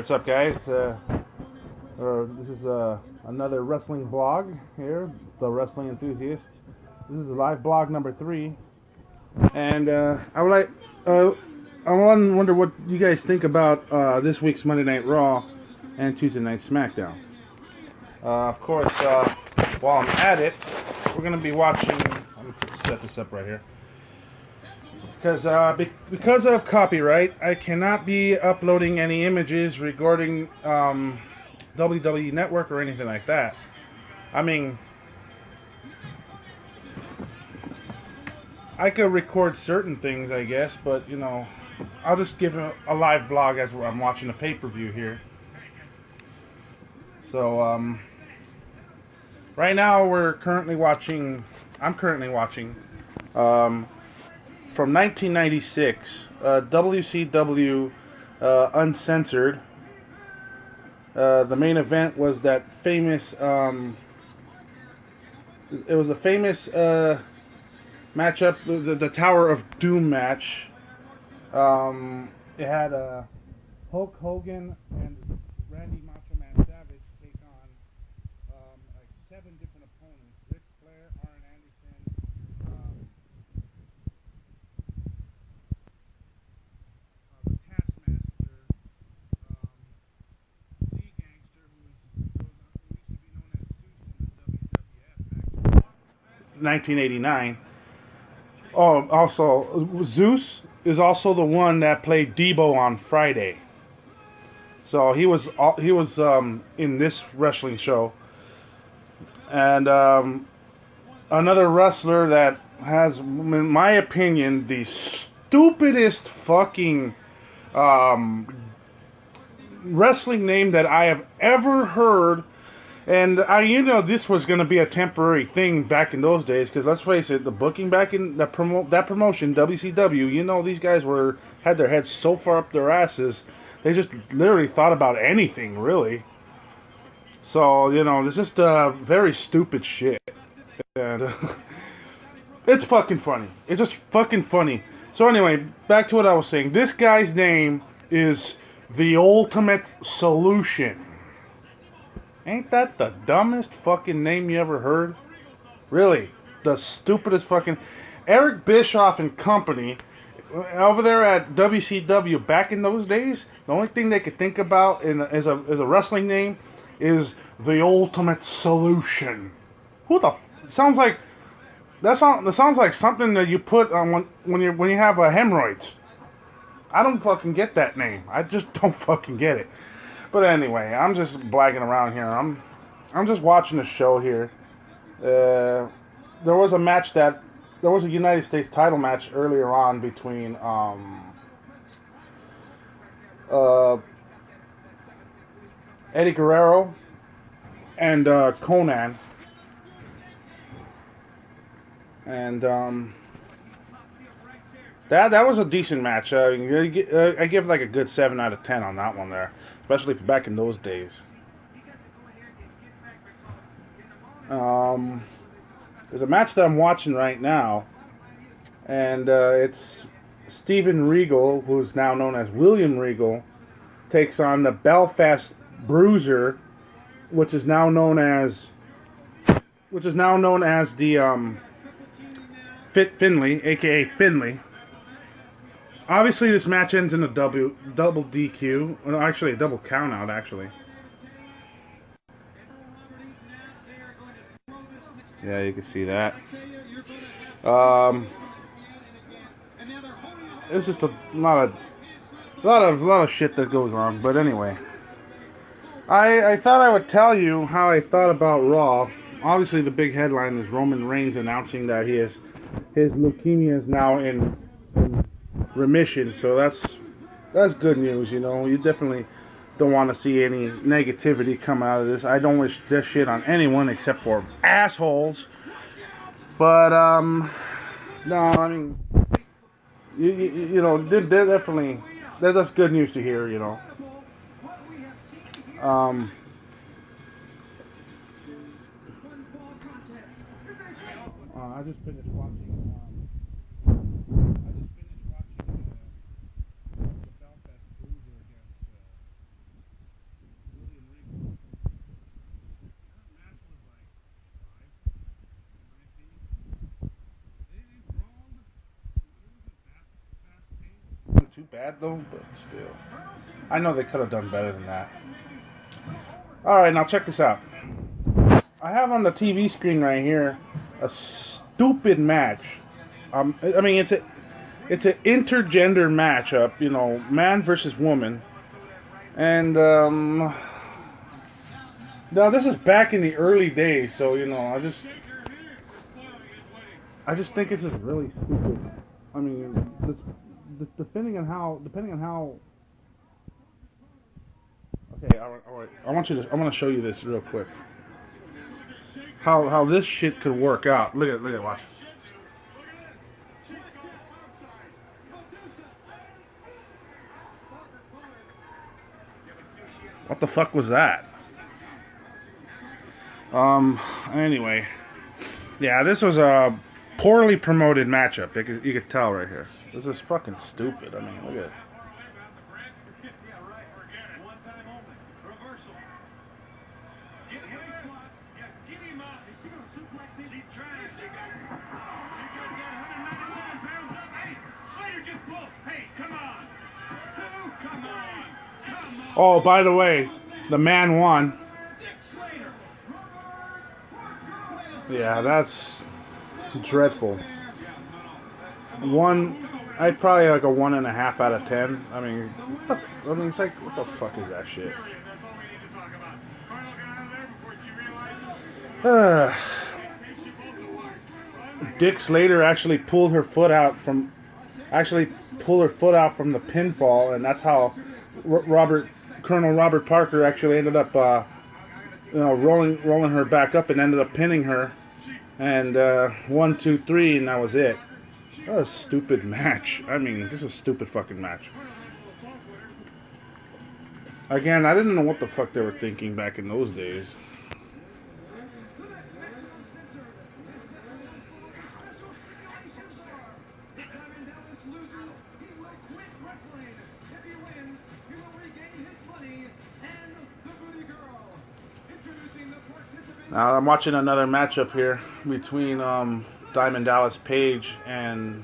what's up, guys? This is another wrestling blog here, the Wrestling Enthusiast. This is live blog number 3, and I wonder what you guys think about this week's Monday Night Raw and Tuesday Night SmackDown. Of course, while I'm at it, we're going to be watching. Let me set this up right here. Because of copyright, I cannot be uploading any images regarding WWE Network or anything like that. I mean, I could record certain things, I guess, but you know, I'll just give a live blog as I'm watching a pay-per-view here. So right now I'm currently watching. From 1996, WCW Uncensored. The main event was that famous. It was a famous matchup, the Tower of Doom match. It had Hulk Hogan and Randy Macho Man Savage take on like 7 different opponents: Ric Flair, Arn Anderson. Taskmaster, Gangster, who used to be known as Zeus in the WWF back in 1989. Oh, also, Zeus is also the one that played Debo on Friday. So he was in this wrestling show. And another wrestler that has, in my opinion, the stupidest fucking wrestling name that I have ever heard. And this was going to be a temporary thing back in those days, because let's face it, the booking back in that promotion, WCW, these guys had their heads so far up their asses, they just literally thought about anything, really. So, it's just very stupid shit. And it's fucking funny. It's just fucking funny. So anyway, back to what I was saying. This guy's name is The Ultimate Solution. Ain't that the dumbest fucking name you ever heard? Really, the stupidest fucking... Eric Bischoff and company, over there at WCW back in those days, the only thing they could think about as a wrestling name is The Ultimate Solution. Who the... Sounds like... That sounds like something that you put on when you have hemorrhoids. I don't fucking get that name. I just don't fucking get it. But anyway, I'm just blagging around here. I'm just watching the show here. There was a United States title match earlier on between Eddie Guerrero and Conan. And that was a decent match. I give like a good 7 out of 10 on that one there, especially for back in those days. There's a match that I'm watching right now, and it's Steven Regal, who's now known as William Regal, takes on the Belfast Bruiser, which is now known as the Fit Finlay, aka Finlay. Obviously, this match ends in a double DQ. Well, actually, a double count out, actually. Yeah, you can see that. It's just a lot of shit that goes on. But anyway, I thought I would tell you how I thought about Raw. Obviously, the big headline is Roman Reigns announcing that his leukemia is now in remission, so that's good news. You definitely don't want to see any negativity come out of this. I don't wish this shit on anyone except for assholes. But no, I mean, they're definitely, that's good news to hear. I just finished watching. The Belfast Bruiser against bad though, but still. I know they could have done better than that. Alright, now check this out. I have on the TV screen right here a stupid match. I mean, it's an intergender matchup, you know, man versus woman. And, now this is back in the early days, so, you know, I just think it's just really stupid. I mean, depending on how. Okay, all right. I want to show you this real quick. How this shit could work out. Look at, watch. What the fuck was that? Anyway, yeah, this was a poorly promoted matchup. You could tell right here. This is fucking stupid. I mean, look at it. Oh, by the way, the man won. Yeah, that's dreadful. I'd probably like a 1.5 out of 10. I mean, it's like, what the fuck is that shit? Dick Slater actually pulled her foot out from the pinfall, and that's how Colonel Robert Parker actually ended up, rolling her back up and ended up pinning her. And 1, 2, 3, and that was it. That was a stupid match. I mean, this is a stupid fucking match. Again, I didn't know what the fuck they were thinking back in those days. Now I'm watching another matchup here between Diamond Dallas Page and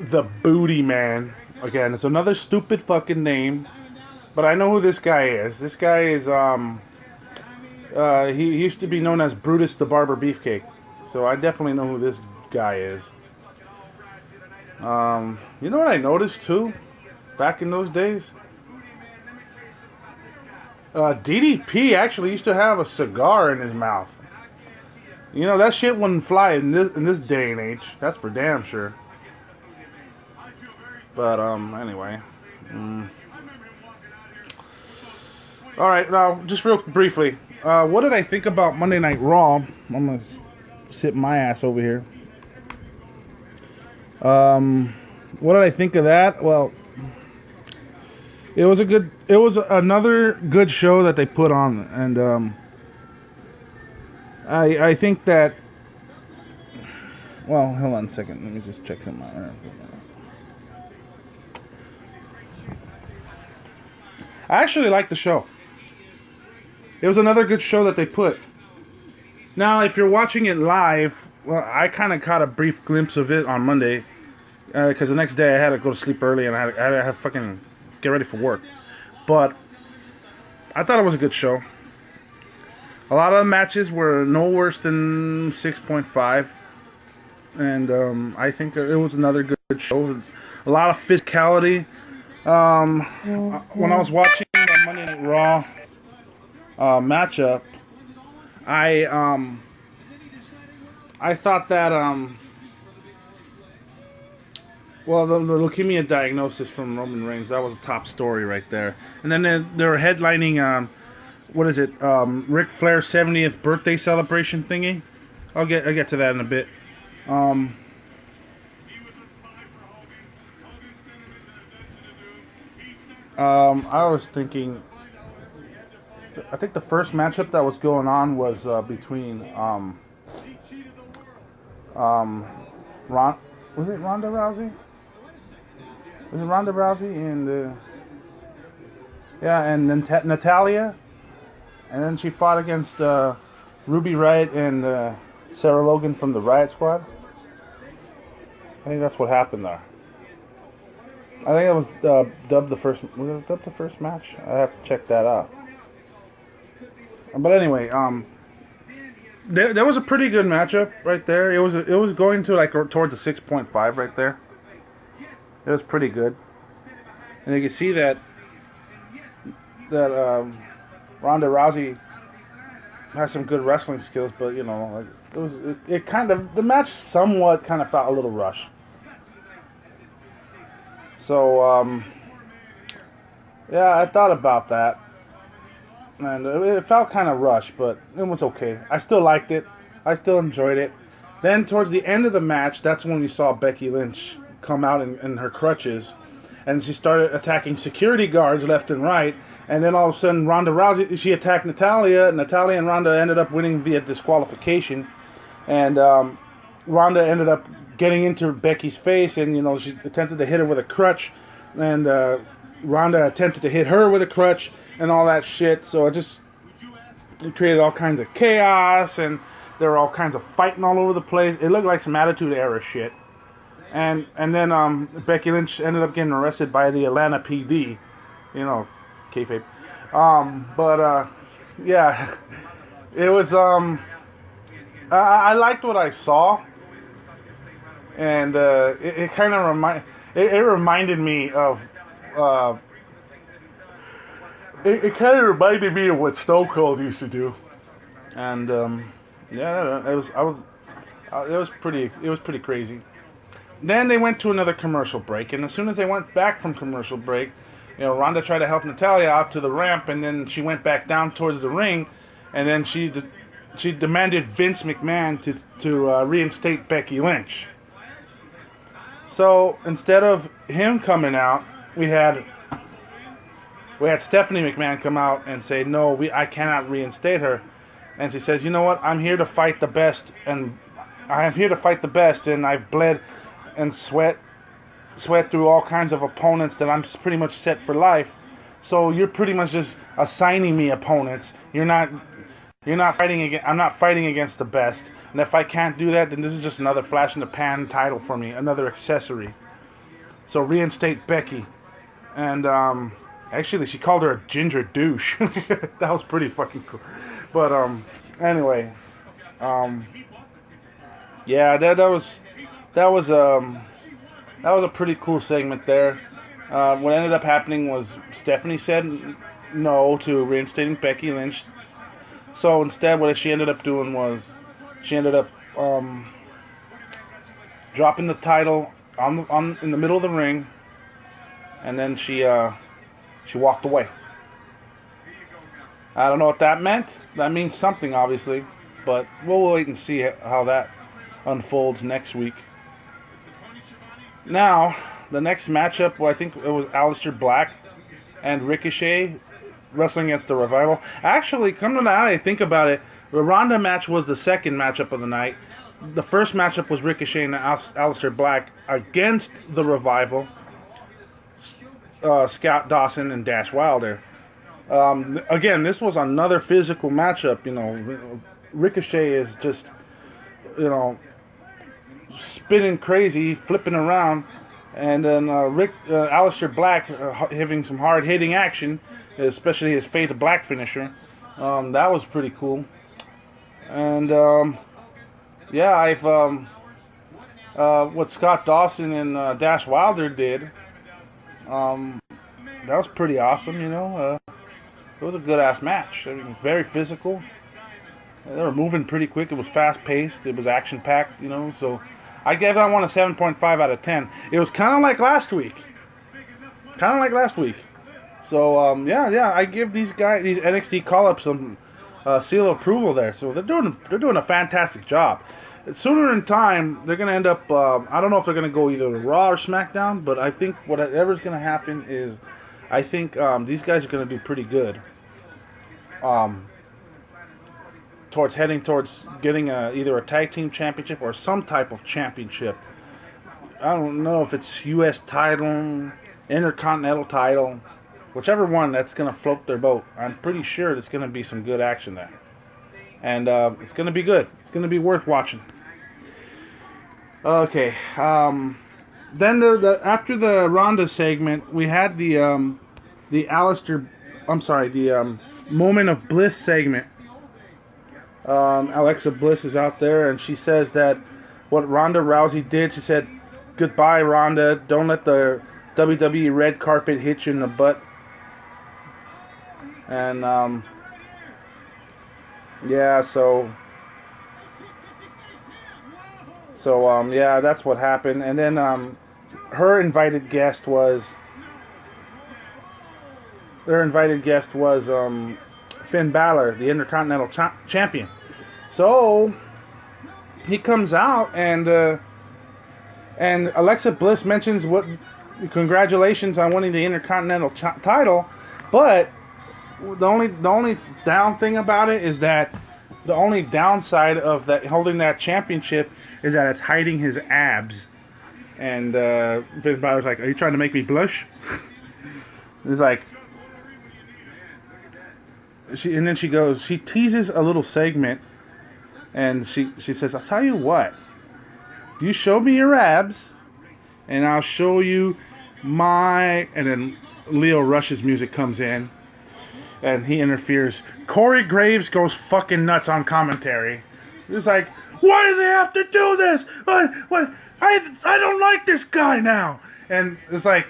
the Booty Man. Again, it's another stupid fucking name, but I know who this guy is. This guy is he used to be known as Brutus the Barber Beefcake, so I definitely know who this guy is. You know what I noticed too, back in those days? DDP actually used to have a cigar in his mouth. You know, that shit wouldn't fly in this day and age. That's for damn sure. But, anyway. Alright, now, just real briefly. What did I think about Monday Night Raw? I'm gonna sit my ass over here. What did I think of that? Well, it was another good show that they put on, and I think that, well, hold on a second, let me just check something out. I actually liked the show. It was another good show that they put. Now, if you're watching it live, well, I kind of caught a brief glimpse of it on Monday, because the next day I had to go to sleep early and I had to fucking get ready for work. But I thought it was a good show. A lot of the matches were no worse than 6.5, and I think it was another good show. A lot of physicality. When I was watching the Monday Night Raw matchup, I thought that well, the leukemia diagnosis from Roman Reigns, that was a top story right there. And then they were headlining, what is it, Ric Flair's 70th birthday celebration thingy. I'll get to that in a bit. I was thinking, I think the first matchup that was going on was between was it Ronda Rousey? Was it Ronda Rousey and and then Natalia, and then she fought against Ruby Riott and Sarah Logan from the Riot Squad. I think that's what happened there. I think it was dubbed the first. Was it dubbed the first match? I have to check that out. But anyway, there was a pretty good matchup right there. It was going to like towards a 6.5 right there. It was pretty good, and you can see that Ronda Rousey has some good wrestling skills, but you know, like it kind of the match somewhat kind of felt a little rushed. So yeah, I thought about that, and it felt kind of rushed, but it was okay. I still liked it. I still enjoyed it. Then towards the end of the match, that's when we saw Becky Lynch come out in her crutches, and she started attacking security guards left and right. And then all of a sudden, Ronda Rousey, she attacked Natalya. Natalya and Ronda ended up winning via disqualification. And Ronda ended up getting into Becky's face, and you know, she attempted to hit her with a crutch, and Ronda attempted to hit her with a crutch, and all that shit. So it created all kinds of chaos, and there were all kinds of fighting all over the place. It looked like some Attitude Era shit. And then Becky Lynch ended up getting arrested by the Atlanta PD, you know, kayfabe. Yeah, it was I liked what I saw, and it kind of reminded me of it kind of reminded me of what Stone Cold used to do, and yeah, it was pretty crazy. Then they went to another commercial break, and as soon as they went back from commercial break, you know, Ronda tried to help Natalya out to the ramp, and then she went back down towards the ring, and then she demanded Vince McMahon to reinstate Becky Lynch. So instead of him coming out, we had Stephanie McMahon come out and say, no, I cannot reinstate her. And she says, you know what, I'm here to fight the best, and I've bled and sweat through all kinds of opponents that I'm pretty much set for life. So you're pretty much just assigning me opponents. You're not fighting against. I'm not fighting against the best. And if I can't do that, then this is just another flash in the pan title for me, another accessory. So reinstate Becky. And actually, she called her a ginger douche. That was pretty fucking cool. But anyway, yeah, that was a pretty cool segment there. What ended up happening was Stephanie said no to reinstating Becky Lynch. So instead, what she ended up doing was she ended up dropping the title in the middle of the ring, and then she walked away. I don't know what that meant. That means something, obviously, but we'll wait and see how that unfolds next week. Now, the next matchup, well, I think it was Aleister Black and Ricochet wrestling against the Revival. Actually, come to now I think about it, the Ronda match was the second matchup of the night. The first matchup was Ricochet and Aleister Black against the Revival, Scott Dawson and Dash Wilder. Again, this was another physical matchup. You know, Ricochet is just, you know, spinning crazy, flipping around, and then Aleister Black having some hard-hitting action, especially his Fade to Black finisher. That was pretty cool. And yeah, what Scott Dawson and Dash Wilder did, that was pretty awesome. You know, it was a good-ass match. I mean, very physical. They were moving pretty quick. It was fast-paced. It was action-packed. You know, so I gave that one a 7.5 out of 10. It was kind of like last week. So yeah, I give these NXT call-ups some seal of approval there. So they're doing a fantastic job. Sooner in time, they're gonna end up. I don't know if they're gonna go either Raw or SmackDown, but I think whatever's gonna happen is, I think these guys are gonna do pretty good. Heading towards getting either a tag team championship or some type of championship. I don't know if it's U.S. title, Intercontinental title, whichever one that's going to float their boat. I'm pretty sure there's going to be some good action there. And it's going to be good. It's going to be worth watching. Okay. then after the Ronda segment, we had the Alistair, I'm sorry, the Moment of Bliss segment. Alexa Bliss is out there, and she says that what Ronda Rousey did, she said, "Goodbye, Ronda. Don't let the WWE red carpet hit you in the butt." And yeah, so yeah, that's what happened. And then her invited guest was Finn Balor, the Intercontinental Champion. So he comes out, and Alexa Bliss mentions congratulations on winning the Intercontinental title, but the only down thing about it is that the only downside of that holding that championship is that it's hiding his abs. And Finn Balor's like, "Are you trying to make me blush?" It's like, and then she teases a little segment, and she says, "I'll tell you what, you show me your abs, and I'll show you my," and then Leo Rush's music comes in, and he interferes. Corey Graves goes fucking nuts on commentary. He's like, "Why does he have to do this? What? I don't like this guy now." And it's like,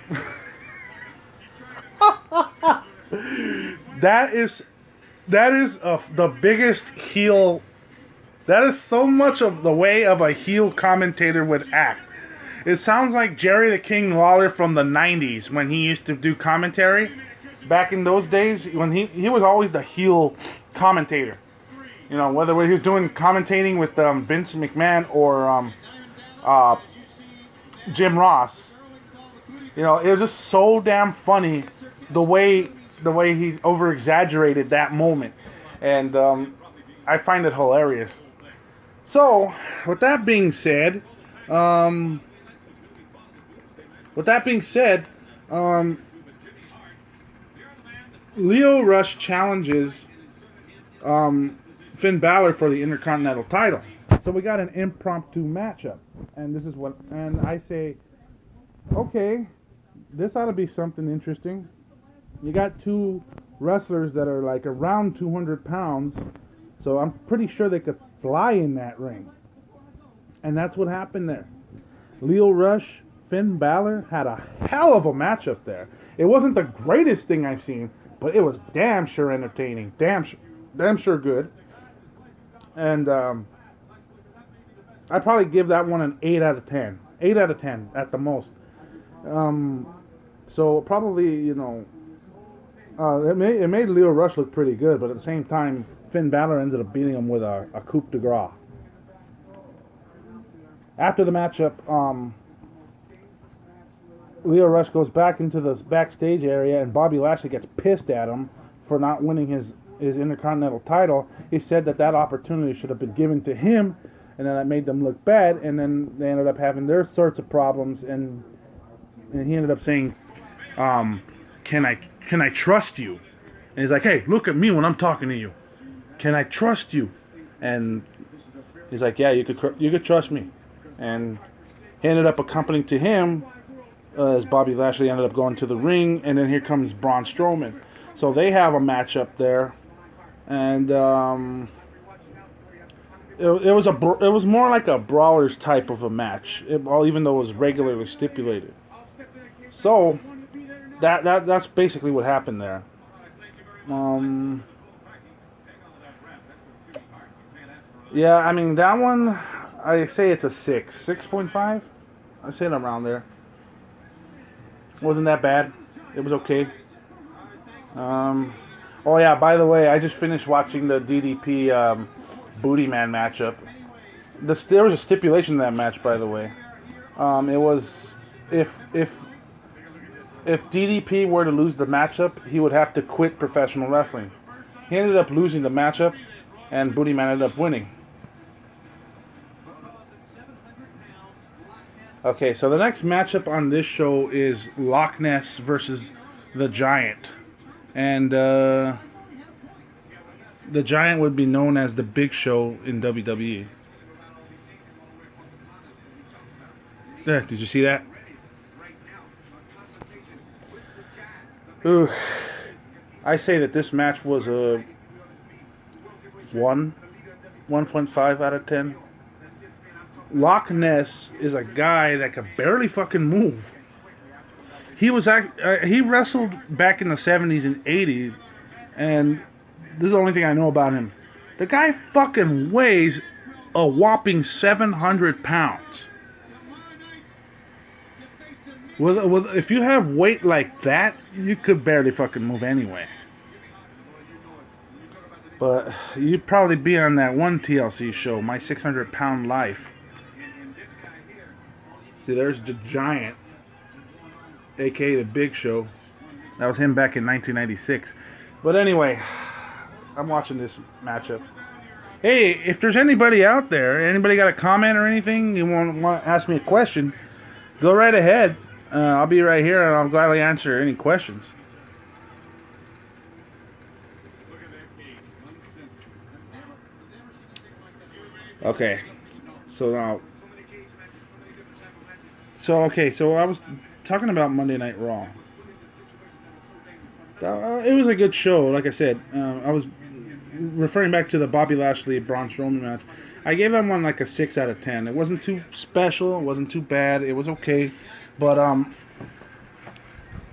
that is the biggest heel. That is so much of the way of a heel commentator would act. It sounds like Jerry the King Lawler from the 90s when he used to do commentary. Back in those days, when he was always the heel commentator. You know, whether he was doing commentating with Vince McMahon or Jim Ross. You know, it was just so damn funny the way he over-exaggerated that moment. And I find it hilarious. So, with that being said, Leo Rush challenges Finn Balor for the Intercontinental title. So we got an impromptu matchup, and I say, okay, this ought to be something interesting. You got two wrestlers that are like around 200 pounds, so I'm pretty sure they could fly in that ring. And that's what happened there. Leo Rush, Finn Balor had a hell of a matchup there. It wasn't the greatest thing I've seen, but it was damn sure entertaining, damn sure good. And I'd probably give that one an 8 out of 10. 8 out of 10 at the most. So probably, you know, it made Leo Rush look pretty good, but at the same time, Finn Balor ended up beating him with a coup de grace. After the matchup, Leo Rush goes back into the backstage area, and Bobby Lashley gets pissed at him for not winning his Intercontinental title. He said that opportunity should have been given to him, and then that made them look bad, and then they ended up having their sorts of problems, and he ended up saying, can I trust you? And he's like, "Hey, look at me when I'm talking to you. Can I trust you?" And he's like, "Yeah, you could trust me." And he ended up accompanying to him as Bobby Lashley ended up going to the ring, and then here comes Braun Strowman. So they have a matchup there, and it was more like a brawlers type of a match, even though it was regularly stipulated. So that's basically what happened there. Yeah, I mean that one, I say it's a 6.5. I say it around there. Wasn't that bad. It was okay. Oh yeah, by the way, I just finished watching the DDP Booty Man matchup. There was a stipulation in that match, by the way. It was if DDP were to lose the matchup, he would have to quit professional wrestling. He ended up losing the matchup, and Booty Man ended up winning. Okay, so the next matchup on this show is Loch Ness versus the Giant. And the Giant would be known as the Big Show in WWE. Yeah, did you see that? Ooh, I say that this match was a 1.5 out of 10. Loch Ness is a guy that could barely fucking move. He wrestled back in the 70s and 80s, and this is the only thing I know about him. The guy fucking weighs a whopping 700 pounds. If you have weight like that, you could barely fucking move anyway. But you'd probably be on that one TLC show, My 600 Pound Life. See, there's the Giant, aka the Big Show. That was him back in 1996. But anyway, I'm watching this matchup. Hey, if there's anybody out there, anybody got a comment or anything, you want to ask me a question, go right ahead. I'll be right here and I'll gladly answer any questions. Okay, so I was talking about Monday Night Raw. It was a good show, like I said. I was referring back to the Bobby Lashley Braun Strowman match. I gave that one like a 6 out of 10. It wasn't too special, it wasn't too bad, it was okay. But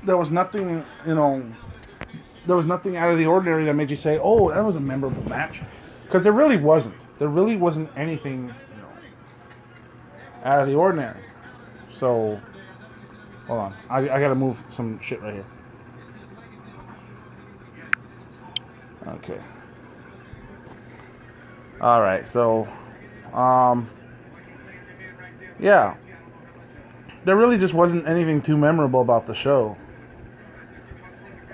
there was nothing, there was nothing out of the ordinary that made you say, "Oh, that was a memorable match," because there really wasn't. There really wasn't anything, out of the ordinary. So, hold on, I gotta move some shit right here. Okay. All right. So, yeah. There really just wasn't anything too memorable about the show.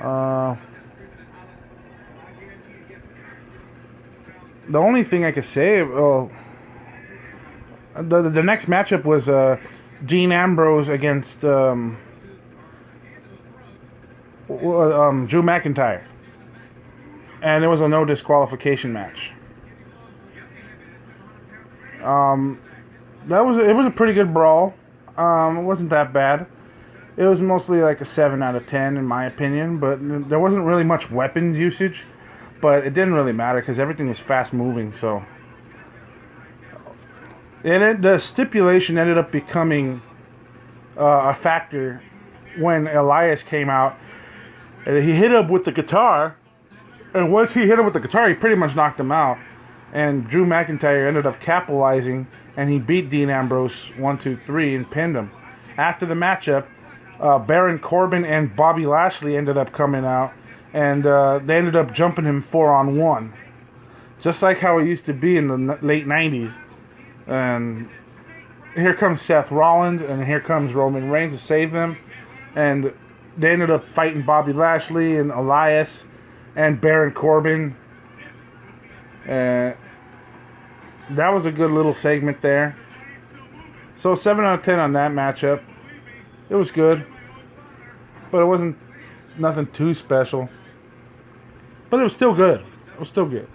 The only thing I could say, the next matchup was Dean Ambrose against Drew McIntyre, and it was a no disqualification match. It was a pretty good brawl. It wasn't that bad. It was mostly like a 7 out of 10 in my opinion, but there wasn't really much weapons usage, but it didn't really matter because everything was fast moving, so. The stipulation ended up becoming a factor when Elias came out. He hit him with the guitar, and once he hit him with the guitar, he pretty much knocked him out, and Drew McIntyre ended up capitalizing, and he beat Dean Ambrose 1, 2, 3 and pinned him. After the matchup, Baron Corbin and Bobby Lashley ended up coming out, and they ended up jumping him 4-on-1, just like how it used to be in the late 90s. And here comes Seth Rollins, and here comes Roman Reigns to save them, and they ended up fighting Bobby Lashley and Elias and Baron Corbin. That was a good little segment there. So 7 out of 10 on that matchup. It was good, but it wasn't nothing too special. But it was still good. It was still good.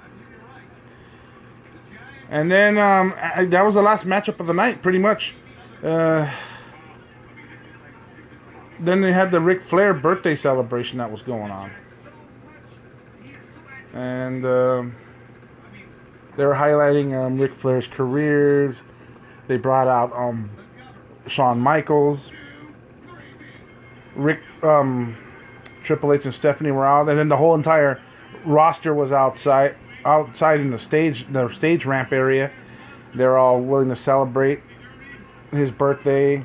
And then that was the last matchup of the night, pretty much. Then they had the Ric Flair birthday celebration that was going on. And they were highlighting Ric Flair's careers. They brought out Shawn Michaels. Triple H and Stephanie were out, and then the whole entire roster was outside in the stage ramp area. They're all willing to celebrate his birthday.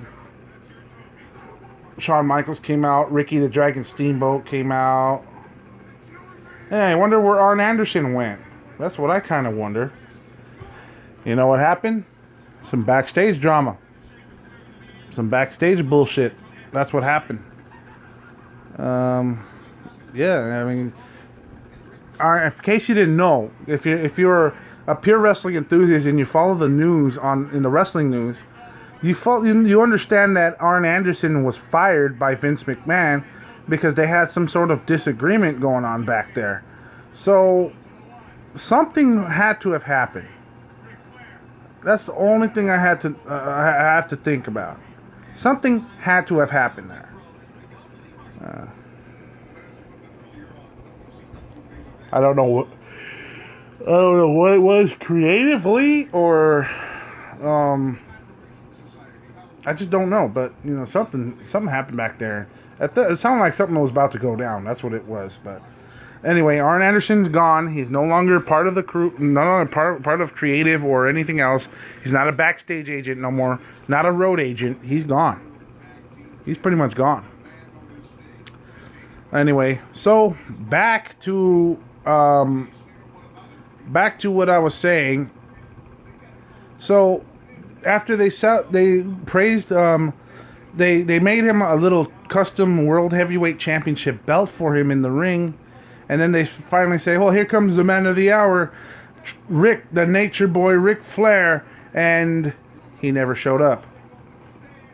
Shawn Michaels came out. Ricky the Dragon Steamboat came out. Hey, I wonder where Arn Anderson went. That's what I kind of wonder. You know what happened? Some backstage drama. Some backstage bullshit. That's what happened. Yeah, I mean, in case you didn't know, if you're a pure wrestling enthusiast and you follow the news in the wrestling news, you understand that Arn Anderson was fired by Vince McMahon because they had some sort of disagreement going on back there. So something had to have happened. That's the only thing I have to think about. Something had to have happened there. I don't know what it was creatively, or I just don't know. But you know, something happened back there. It sounded like something was about to go down. That's what it was. But anyway, Arn Anderson's gone. He's no longer part of the crew, no longer part of creative or anything else. He's not a backstage agent no more. Not a road agent. He's gone. He's pretty much gone. Anyway, so back to what I was saying. So after they praised, they made him a little custom World Heavyweight Championship belt for him in the ring, and then they finally say, "Well, here comes the man of the hour, Rick, the Nature Boy, Ric Flair," and he never showed up.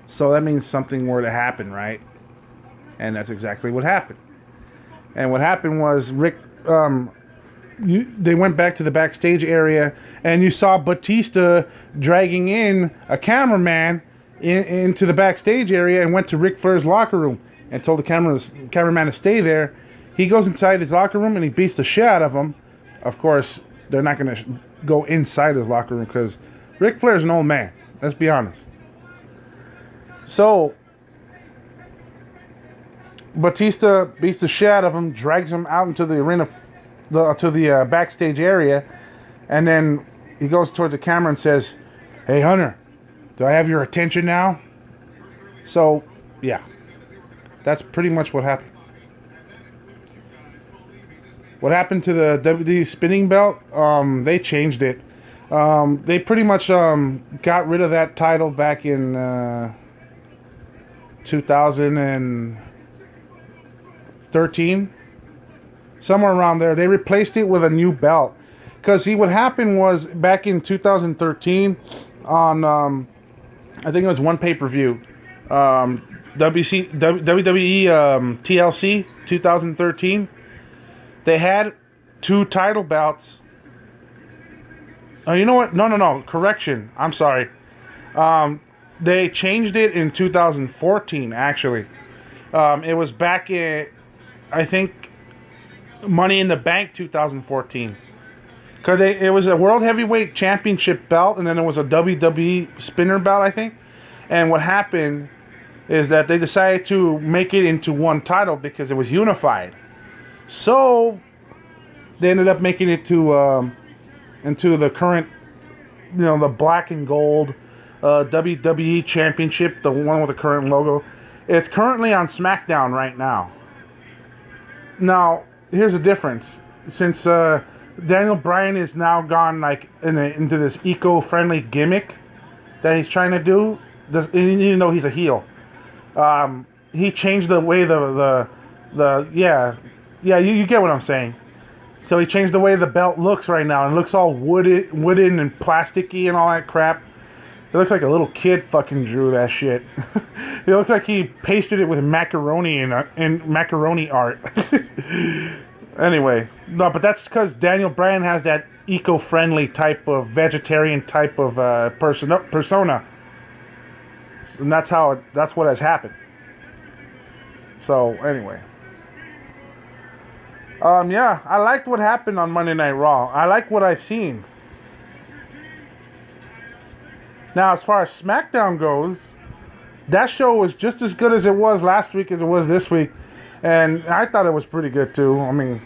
So that means something were to happen, right? And that's exactly what happened. And what happened was they went back to the backstage area, and you saw Batista dragging in a cameraman into the backstage area, and went to Ric Flair's locker room and told the cameraman to stay there. He goes inside his locker room and he beats the shit out of him. Of course, they're not going to go inside his locker room because Ric Flair's an old man. Let's be honest. So Batista beats the shit out of him, drags him out into the arena, to the backstage area, and then he goes towards the camera and says, "Hey Hunter, do I have your attention now?" So yeah, that's pretty much what happened. What happened to the WWE spinning belt? They changed it. They pretty much got rid of that title back in 2013, somewhere around there. They replaced it with a new belt. Because see, what happened was back in 2013 on I think it was one pay-per-view, WWE TLC 2013. They had two title belts. Oh, you know what? No. Correction. I'm sorry. They changed it in 2014, actually. It was back in, I think, Money in the Bank 2014. Because it was a World Heavyweight Championship belt, and then there was a WWE spinner belt, I think. And what happened is that they decided to make it into one title because it was unified. So they ended up making it to into the current, the black and gold WWE Championship, the one with the current logo. It's currently on SmackDown right now. Now, here's the difference. Since Daniel Bryan is now gone into this eco-friendly gimmick that he's trying to do, even though he's a heel, he changed the way you get what I'm saying. So he changed the way the belt looks right now, and it looks all wooden and plasticky and all that crap. It looks like a little kid fucking drew that shit. It looks like he pasted it with macaroni and macaroni art. Anyway, no, but that's because Daniel Bryan has that eco-friendly type of vegetarian type of persona, and that's what has happened. So anyway, yeah, I liked what happened on Monday Night Raw. I like what I've seen. Now, as far as SmackDown goes, that show was just as good as it was last week as it was this week. And I thought it was pretty good, too. I mean,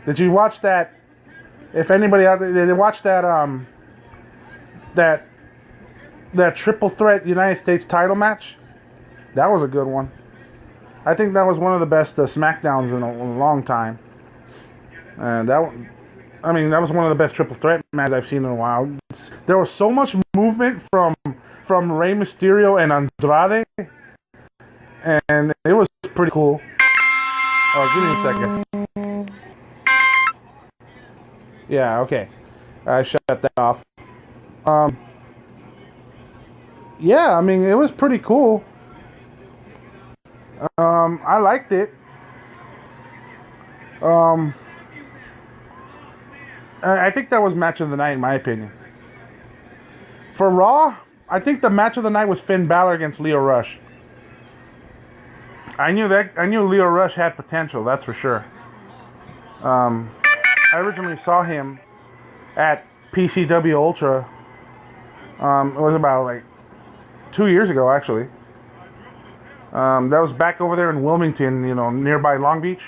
did you watch that? If anybody out there, did you watch that, that triple threat United States title match? That was a good one. I think that was one of the best SmackDowns in a long time. And that was one of the best triple threat matches I've seen in a while. There was so much movement from Rey Mysterio and Andrade, and it was pretty cool. Oh, give me a second. Yeah, okay. I shut that off. Yeah, I mean, it was pretty cool. I liked it. I think that was match of the night, in my opinion. For Raw, I think the match of the night was Finn Balor against Lio Rush. I knew Lio Rush had potential, that's for sure. I originally saw him at PCW Ultra. It was about like 2 years ago, actually. That was back over there in Wilmington, nearby Long Beach.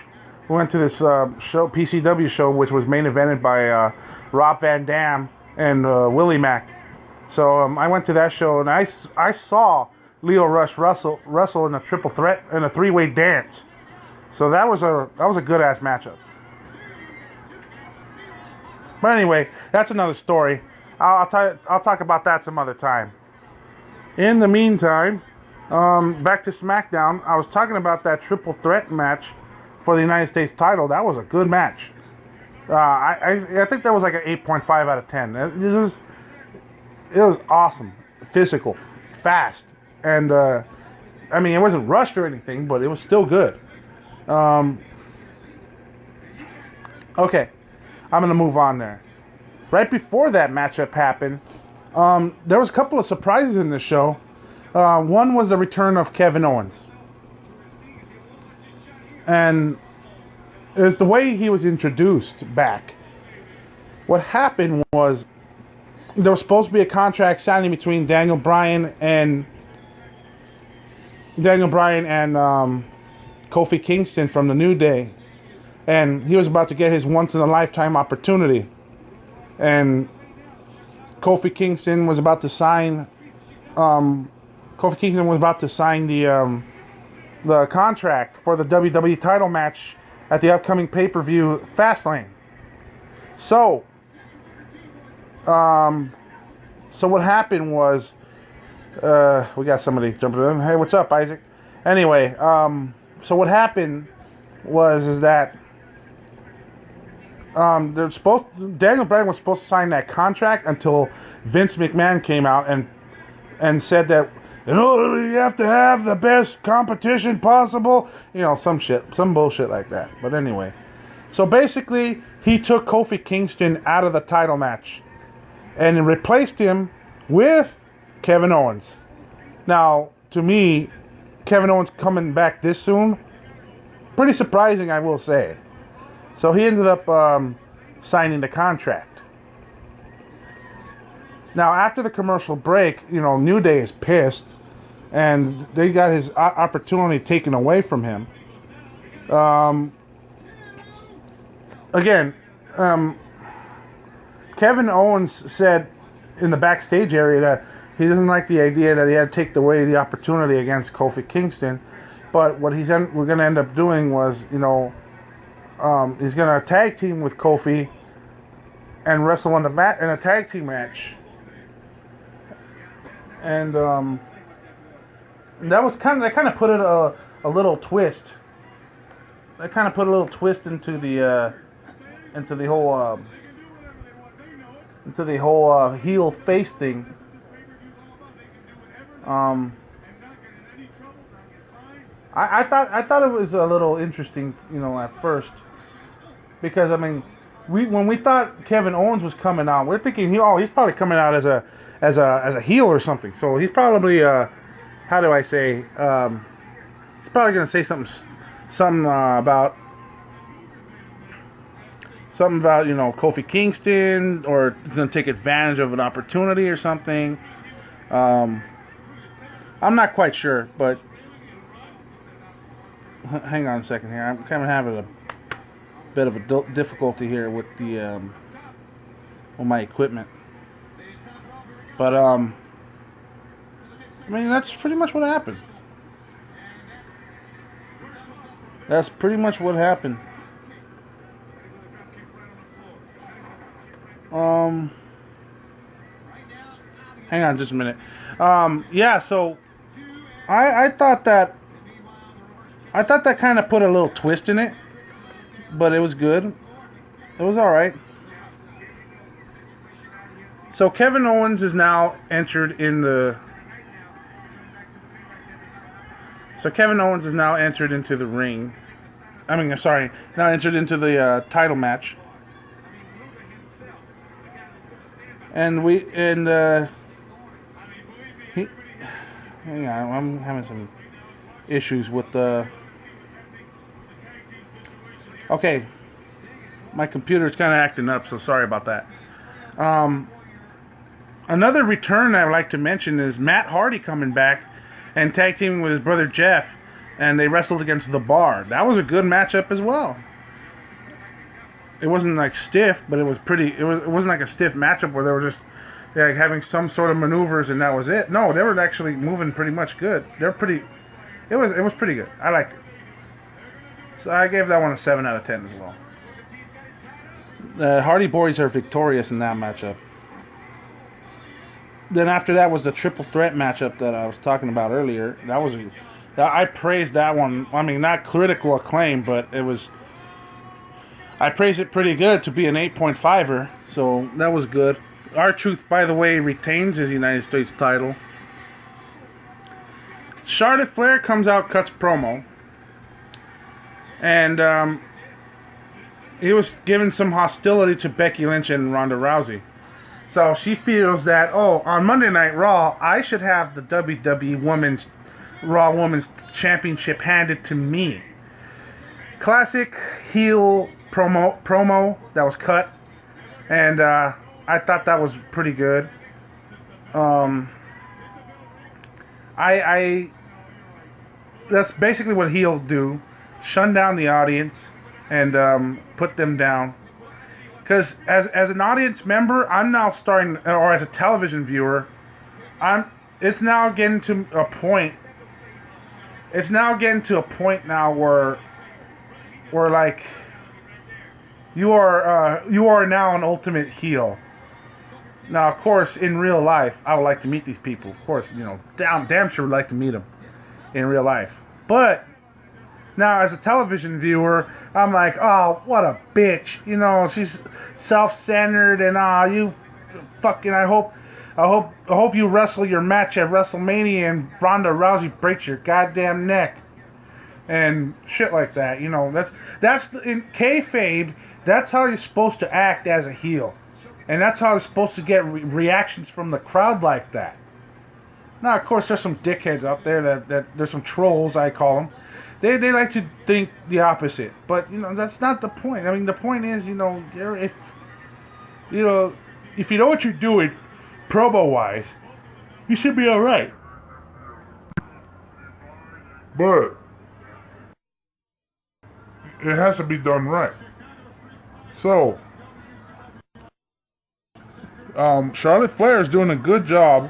We went to this show, PCW show, which was main evented by Rob Van Dam and Willie Mack. So I went to that show, and I saw Leo Rush wrestle in a triple threat in a three-way dance. So that was a good ass matchup. But anyway, that's another story. I'll talk about that some other time. In the meantime, back to SmackDown. I was talking about that triple threat match for the United States title. That was a good match. I think that was like an 8.5 out of 10. It was awesome, physical, fast, and I mean, it wasn't rushed or anything, but it was still good. Okay, I'm gonna move on there. Right before that matchup happened, there was a couple of surprises in the show. One was the return of Kevin Owens, and it's the way he was introduced back. What happened was there was supposed to be a contract signing between Daniel Bryan and Kofi Kingston from the New Day, and he was about to get his once-in-a-lifetime opportunity. And Kofi Kingston was about to sign. Kofi Kingston was about to sign the contract for the WWE title match at the upcoming pay-per-view Fastlane. So what happened was, we got somebody jumping in. Hey, what's up, Isaac? Anyway, so what happened is that Daniel Bryan was supposed to sign that contract until Vince McMahon came out and said that you have to have the best competition possible, some bullshit like that. But anyway, so basically he took Kofi Kingston out of the title match and replaced him with Kevin Owens. Now, to me, Kevin Owens coming back this soon, pretty surprising, I will say. So he ended up signing the contract. Now, after the commercial break, New Day is pissed, and they got his opportunity taken away from him. Kevin Owens said in the backstage area that he doesn't like the idea that he had to take away the opportunity against Kofi Kingston. But what we're going to end up doing was, he's going to tag team with Kofi and wrestle in a tag team match. And that kind of put it a little twist. That kind of put a little twist into the whole heel face thing. I thought it was a little interesting, at first, because when we thought Kevin Owens was coming out, we're thinking he's probably coming out as a heel or something. So he's probably how do I say? He's probably gonna say something about Kofi Kingston, or he's gonna take advantage of an opportunity or something. I'm not quite sure, but hang on a second here. I'm kind of having a bit of a difficulty here with my equipment. But that's pretty much what happened. That's pretty much what happened. Hang on just a minute. So I thought that kind of put a little twist in it, but it was good. It was alright. So Kevin Owens is now entered into the ring. Now entered into the title match. Hang on, I'm having some issues with the. Okay, My computer's kind of acting up, so sorry about that. Another return I would like to mention is Matt Hardy coming back and tag teaming with his brother Jeff, and they wrestled against The Bar. That was a good matchup as well. It wasn't like stiff, but it was pretty. It wasn't like a stiff matchup where they were just like having some sort of maneuvers and that was it. No, they were actually moving pretty much good. They're pretty. It was pretty good. I liked it. So I gave that one a 7 out of 10 as well. The Hardy Boys are victorious in that matchup. Then after that was the triple threat matchup that I was talking about earlier. I praised that one. I mean, not critical acclaim, but I praised it pretty good to be an 8.5er, so that was good. R-Truth, by the way, retains his United States title. Charlotte Flair comes out, cuts promo, and he was giving some hostility to Becky Lynch and Ronda Rousey. So she feels that, on Monday Night Raw, I should have the WWE Raw Women's Championship handed to me. Classic heel promo that was cut, and I thought that was pretty good. That's basically what he'll do: shun down the audience and put them down. Because as an audience member, I'm now starting, or as a television viewer, it's now getting to a point. It's now getting to a point now where like you are now an ultimate heel. Now, of course, in real life, I would like to meet these people. Of course, damn sure would like to meet them in real life. But now, as a television viewer, I'm like, oh, what a bitch. She's self-centered and you fucking. I hope you wrestle your match at WrestleMania and Ronda Rousey breaks your goddamn neck and shit like that. That's in kayfabe. That's how you're supposed to act as a heel, and that's how you're supposed to get reactions from the crowd like that. Now, of course, there's some dickheads out there that there's some trolls, I call them. They like to think the opposite, but that's not the point. I mean, the point is, if you know what you're doing, promo wise, you should be all right. But it has to be done right. So, Charlotte Flair is doing a good job.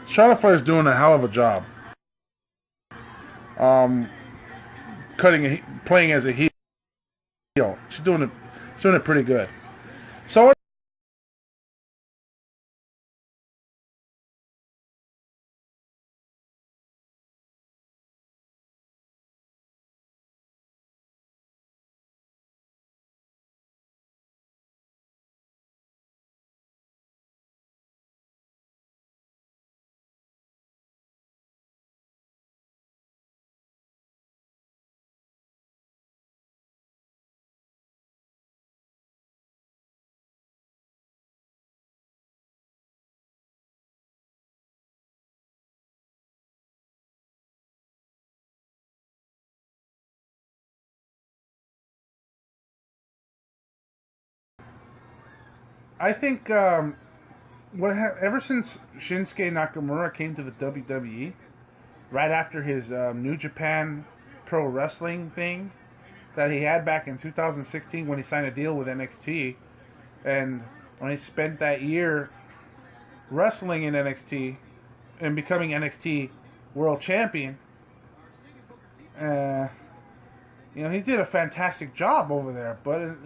Charlotte Flair is doing a hell of a job. Playing as a heel. She's doing it pretty good. So I think ever since Shinsuke Nakamura came to the WWE, right after his New Japan Pro Wrestling thing that he had back in 2016 when he signed a deal with NXT, and when he spent that year wrestling in NXT and becoming NXT World Champion, he did a fantastic job over there. But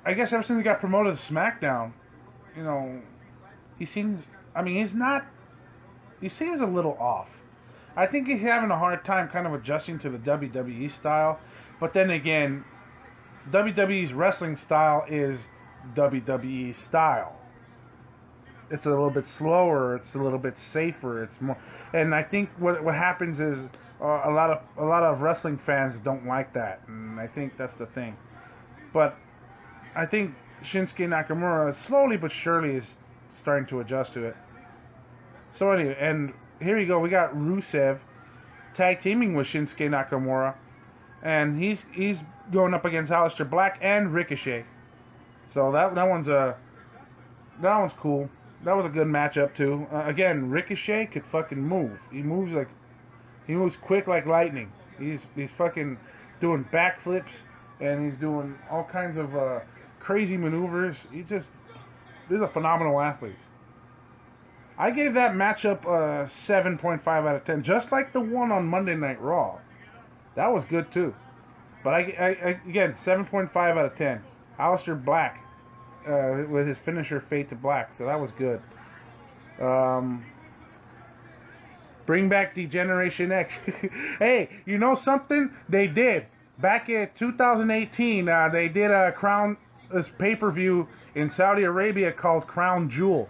I guess ever since he got promoted to SmackDown, he seems a little off. I think he's having a hard time kind of adjusting to the WWE style. But then again, WWE's wrestling style is WWE style. It's a little bit slower. It's a little bit safer. It's more, and I think what happens is a lot of wrestling fans don't like that, and I think that's the thing. But I think Shinsuke Nakamura slowly but surely is starting to adjust to it. So anyway, and here you go. We got Rusev tag teaming with Shinsuke Nakamura, and he's going up against Aleister Black and Ricochet. So that one's cool. That was a good matchup too. Again, Ricochet could fucking move. He moves quick like lightning. He's fucking doing backflips, and he's doing all kinds of crazy maneuvers. He's a phenomenal athlete. I gave that matchup a 7.5 out of 10, just like the one on Monday Night Raw. That was good too. But I again, 7.5 out of 10. Aleister Black with his finisher Fade to Black, so that was good. Bring back Degeneration X. Hey, you know something? They did. Back in 2018, they did a pay-per-view in Saudi Arabia called Crown Jewel.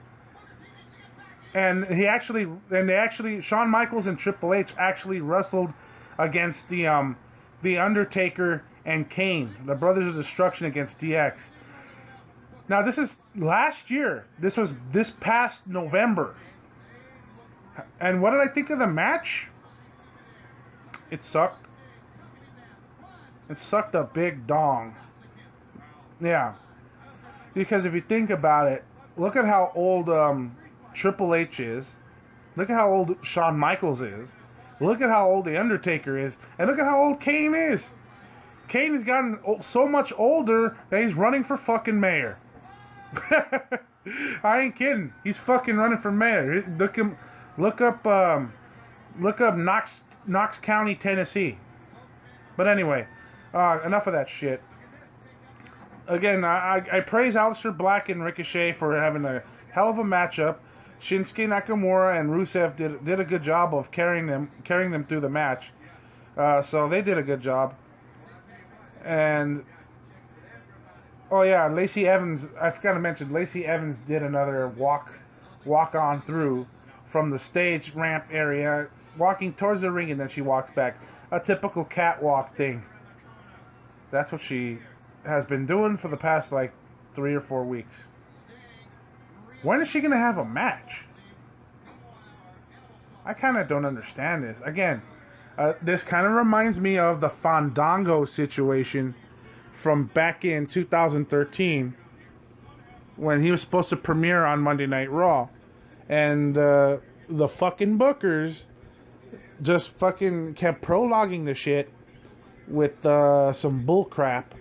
And Shawn Michaels and Triple H actually wrestled against the Undertaker and Kane, the Brothers of Destruction, against DX. Now this is last year. This was this past November. And what did I think of the match? It sucked. It sucked a big dong. Yeah. Because if you think about it, look at how old Triple H is. Look at how old Shawn Michaels is. Look at how old The Undertaker is. And look at how old Kane is. Kane has gotten so much older that he's running for fucking mayor. I ain't kidding. He's fucking running for mayor. Look up Knox County, Tennessee. But anyway, enough of that shit. Again, I praise Aleister Black and Ricochet for having a hell of a matchup. Shinsuke Nakamura and Rusev did a good job of carrying them through the match. So they did a good job. And oh yeah, Lacey Evans. I forgot to mention Lacey Evans did another walk on through from the stage ramp area, walking towards the ring, and then she walks back. A typical catwalk thing. That's what she has been doing for the past like 3 or 4 weeks. When is she going to have a match? I kind of don't understand this. Again, this kind of reminds me of the Fandango situation from back in 2013 when he was supposed to premiere on Monday Night Raw. And the fucking bookers just fucking kept prologuing the shit with some bull crap.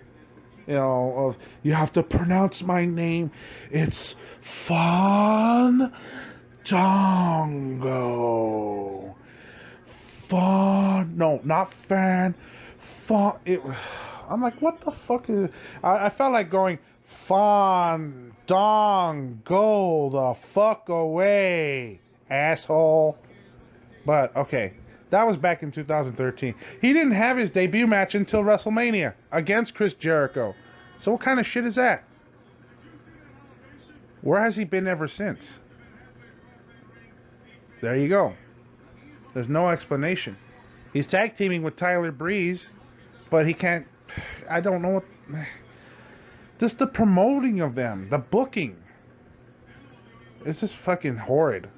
You know, of, you have to pronounce my name. It's Fandango. No, not Fan. I'm like, what the fuck is... I felt like going, Fandango the fuck away, asshole. But, okay. That was back in 2013. He didn't have his debut match until WrestleMania against Chris Jericho. So what kind of shit is that? Where has he been ever since? There you go. There's no explanation. He's tag teaming with Tyler Breeze, but he can't... I don't know what... Just the promoting of them, the booking. It's just fucking horrid.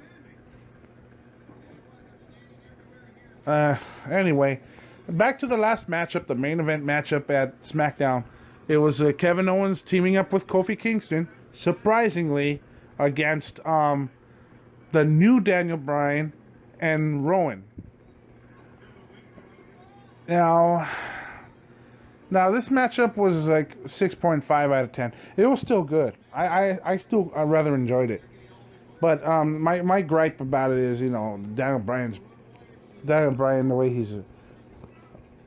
Anyway, back to the last matchup, the main event matchup at SmackDown. It was Kevin Owens teaming up with Kofi Kingston, surprisingly, against the new Daniel Bryan and Rowan. Now this matchup was like 6.5 out of 10. It was still good. I still rather enjoyed it. But my gripe about it is, you know, Daniel Bryan, the way he's...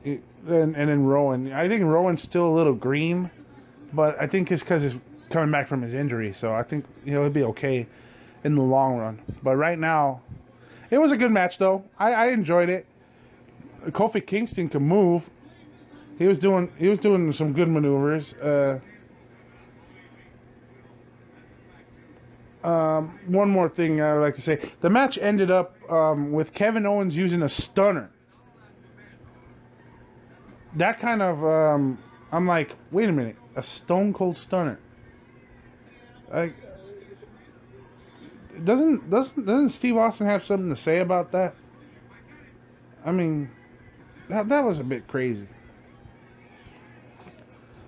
and then Rowan. I think Rowan's still a little green, but I think it's because he's coming back from his injury, so I think he'll be okay in the long run. But right now, it was a good match, though. I enjoyed it. Kofi Kingston can move. He was doing some good maneuvers. One more thing I would like to say. The match ended up with Kevin Owens using a stunner. That kind of, I'm like, wait a minute, a Stone Cold Stunner. Doesn't Steve Austin have something to say about that? I mean, that was a bit crazy.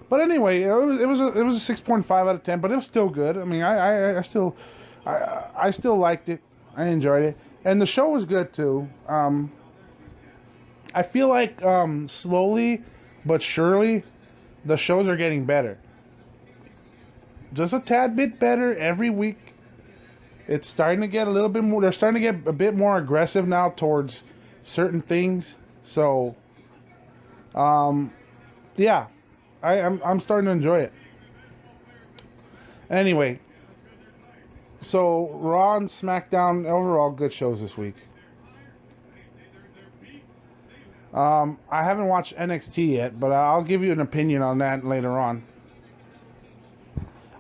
But anyway, it was a 6.5 out of 10, but it was still good. I mean, I still liked it. I enjoyed it, and the show was good too. I feel like slowly but surely the shows are getting better. Just a tad bit better every week. It's starting to get a little bit more. They're starting to get a bit more aggressive now towards certain things. So, yeah, I'm starting to enjoy it. Anyway, so Raw and SmackDown overall good shows this week. I haven't watched NXT yet, but I'll give you an opinion on that later on.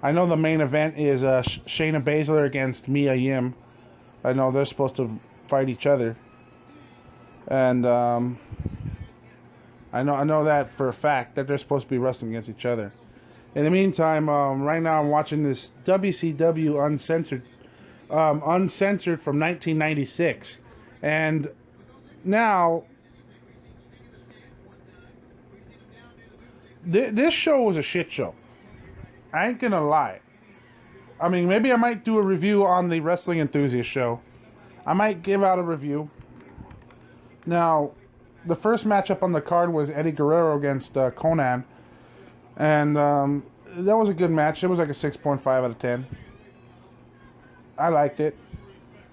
I know the main event is Shayna Baszler against Mia Yim. I know they're supposed to fight each other, and I know that for a fact that they're supposed to be wrestling against each other. In the meantime, right now I'm watching this WCW Uncensored from 1996, and now this show was a shit show. I ain't gonna lie. I mean, maybe I might do a review on the Wrestling Enthusiast show. I might give out a review. Now, the first matchup on the card was Eddie Guerrero against Conan, and that was a good match. It was like a 6.5 out of 10. I liked it.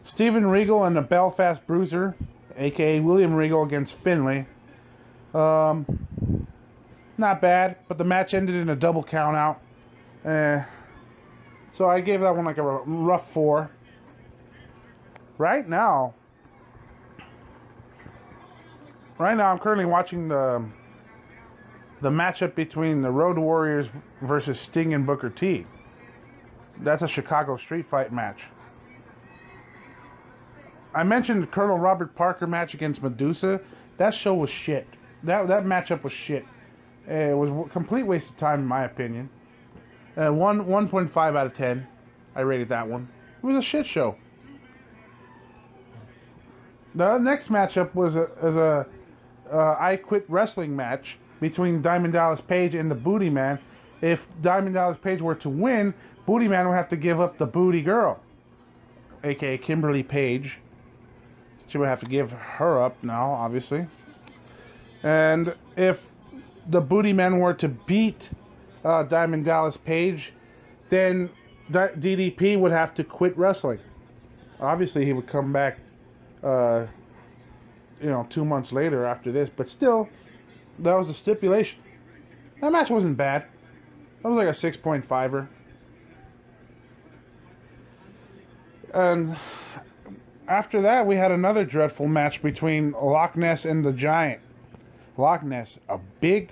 Steven Regal and the Belfast Bruiser, aka William Regal, against Finlay. Not bad, but the match ended in a double count out. So I gave that one like a rough 4. Right now I'm currently watching the matchup between the Road Warriors versus Sting and Booker T. That's a Chicago street fight match. I mentioned the Colonel Robert Parker match against Medusa. That show was shit. That matchup was shit. It was a complete waste of time in my opinion. 1.5 out of 10. I rated that one. It was a shit show. The next matchup was a I Quit Wrestling match between Diamond Dallas Page and the Booty Man. If Diamond Dallas Page were to win, Booty Man would have to give up the Booty Girl, aka Kimberly Page. She would have to give her up now, obviously. And if the Booty Man were to beat Diamond Dallas Page, then DDP would have to quit wrestling. Obviously, he would come back, 2 months later after this, but still, that was the stipulation. That match wasn't bad. That was like a 6.5er. And after that, we had another dreadful match between Loch Ness and the Giant. Loch Ness, a big,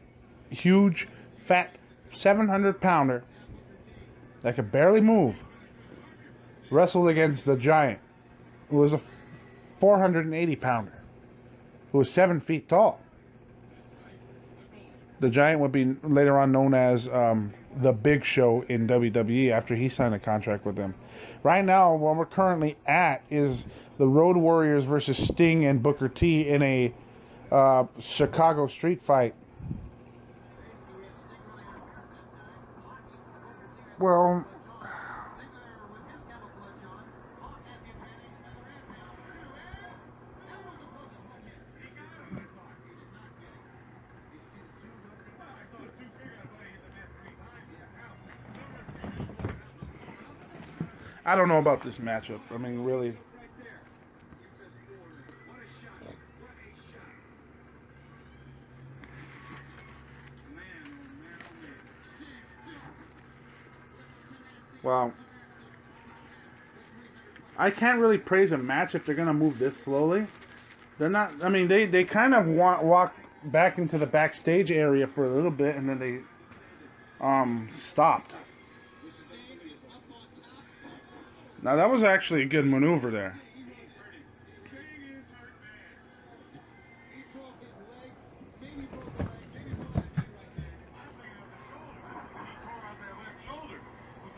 huge, fat 700-pounder that could barely move, wrestled against the Giant, who was a 480-pounder, who was 7 feet tall. The Giant would be later on known as the Big Show in WWE after he signed a contract with them. Right now, where we're currently at is the Road Warriors versus Sting and Booker T in a Chicago street fight. Well, I don't know about this matchup. I mean, really. Well, I can't really praise a match if they're going to move this slowly. They're not, I mean, they kind of walk back into the backstage area for a little bit and then they stopped. Now that was actually a good maneuver there.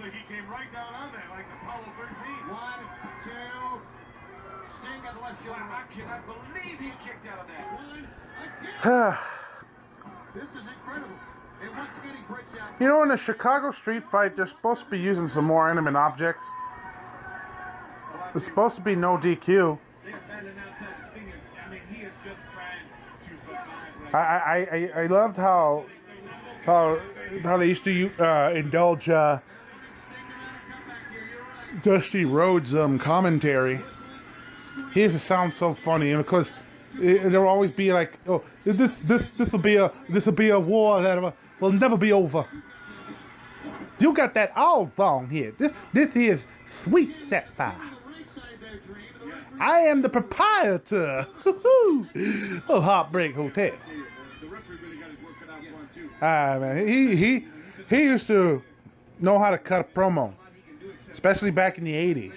He came right down on that like Apollo 13. 1, 2, I cannot believe he kicked out of that. This is incredible. And once again, he breaks out. You know, in the Chicago street fight, they're supposed to be using some more inanimate objects. There's supposed to be no DQ. I loved how they used to indulge Dusty Rhodes' commentary. He used to sound so funny, and because there'll always be like, oh, this will be a war that will never be over. You got that all wrong here. This is Sweet Sapphire. I am the proprietor of Heartbreak Hotel. Man, he used to know how to cut a promo, especially back in the 80s.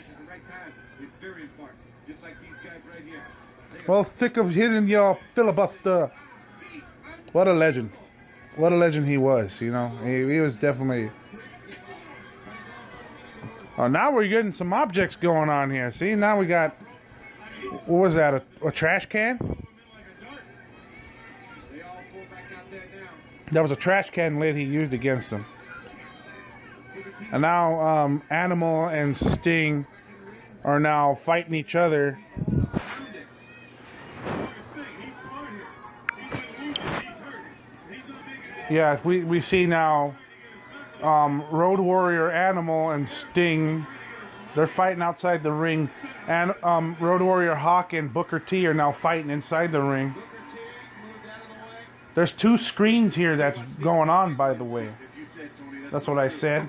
Well, sick of hitting your filibuster. What a legend. What a legend he was, you know. He was definitely... Oh, now we're getting some objects going on here. See, now we got... What was that, a trash can? That was a trash can lid he used against him. And now Animal and Sting are now fighting each other. Yeah, we see now Road Warrior, Animal, and Sting. They're fighting outside the ring. And Road Warrior Hawk and Booker T are now fighting inside the ring. There's two screens here that's going on, by the way. That's what I said.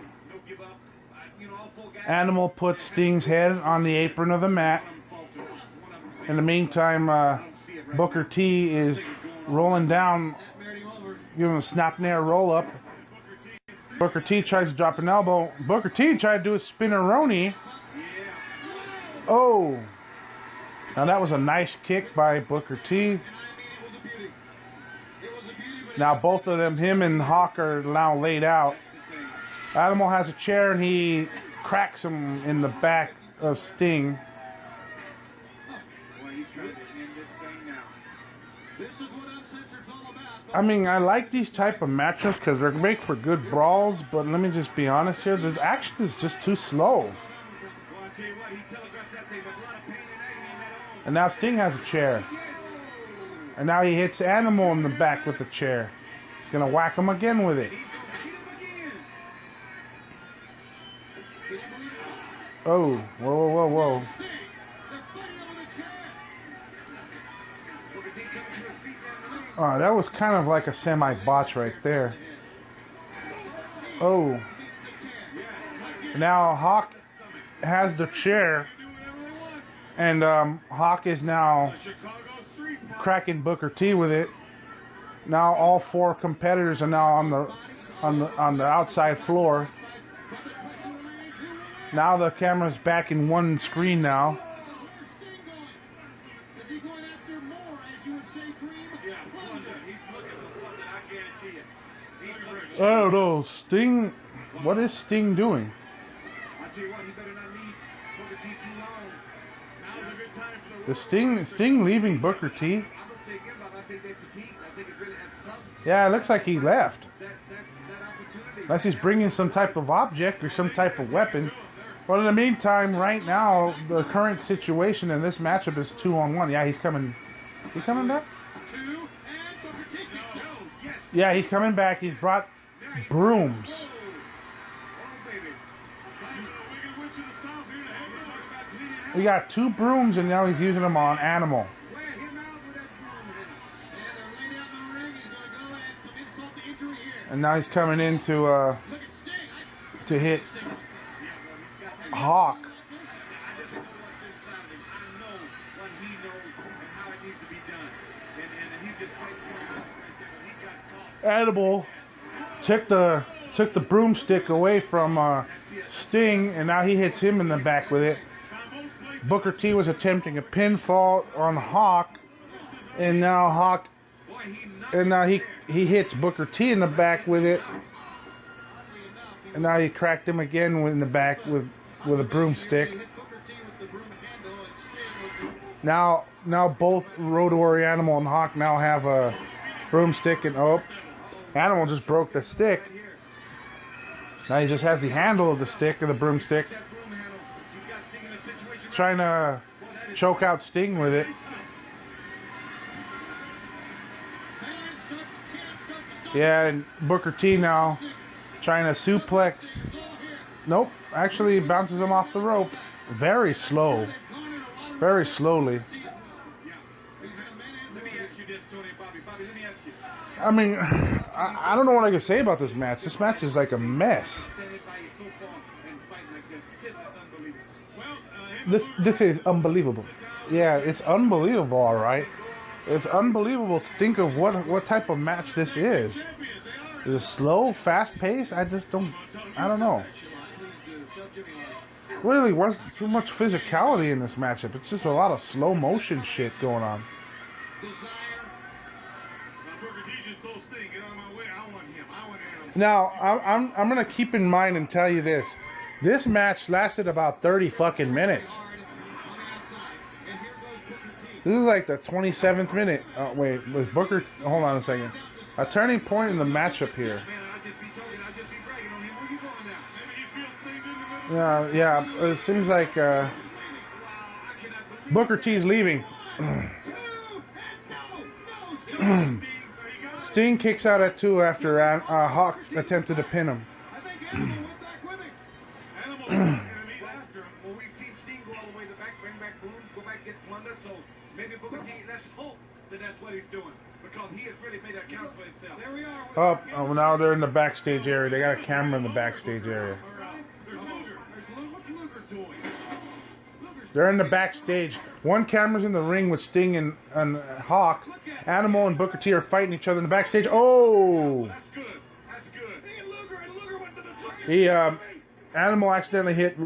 Animal puts Sting's head on the apron of the mat. In the meantime, Booker T is rolling down, giving a snap nair roll up. Booker T tries to drop an elbow. Booker T tried to do a spinneroni. Oh. Now that was a nice kick by Booker T. Now both of them, him and Hawk, are now laid out. Animal has a chair and he cracks him in the back of Sting. I mean, I like these type of matchups because they make for good brawls, but let me just be honest here, the action is just too slow. And now Sting has a chair. And now he hits Animal in the back with the chair. He's going to whack him again with it. Oh, whoa, whoa, whoa. Oh, that was kind of like a semi-botch right there. Oh. Now Hawk has the chair. And Hawk is now cracking Booker T with it. Now all four competitors are now on the outside floor. Now the camera's back in one screen now. I don't know, Sting. What is Sting doing? Is Sting leaving Booker T? Yeah, it looks like he left. Unless he's bringing some type of object or some type of weapon. But in the meantime, right now, the current situation in this matchup is 2-on-1. Yeah, he's coming. Is he coming back? Yeah, he's coming back. He's brought brooms. He got two brooms and now he's using them on Animal. And now he's coming in to hit Hawk. Animal took the broomstick away from Sting, and now he hits him in the back with it. Booker T was attempting a pinfall on Hawk, and now he hits Booker T in the back with it, and now he cracked him again in the back with a broomstick. Now both Road Warrior Animal and Hawk now have a broomstick, and Animal just broke the stick. Now he just has the handle of the stick, of the broomstick. He's trying to choke out Sting with it. Yeah, and Booker T now trying to suplex. Nope, actually bounces him off the rope. Very slow. Very slowly. I mean, I don't know what I can say about this match. This match is like a mess. This is unbelievable. Yeah, it's unbelievable, all right. It's unbelievable to think of what type of match this is. Is it slow, fast paced? I don't know. Really wasn't too much physicality in this matchup. It's just a lot of slow motion shit going on. Now, I'm gonna keep in mind and tell you this. This match lasted about 30 fucking minutes. This is like the 27th minute. Oh, wait, was Booker... Hold on a second. A turning point in the matchup here. Yeah, it seems like Booker T's leaving. Sting kicks out at 2 after Hawk attempted to pin him. Oh, now they're in the backstage area. They got a camera in the backstage area. They're in the backstage. One camera's in the ring with Sting and Hawk. Animal and Booker T are fighting each other in the backstage. Oh! Animal accidentally hit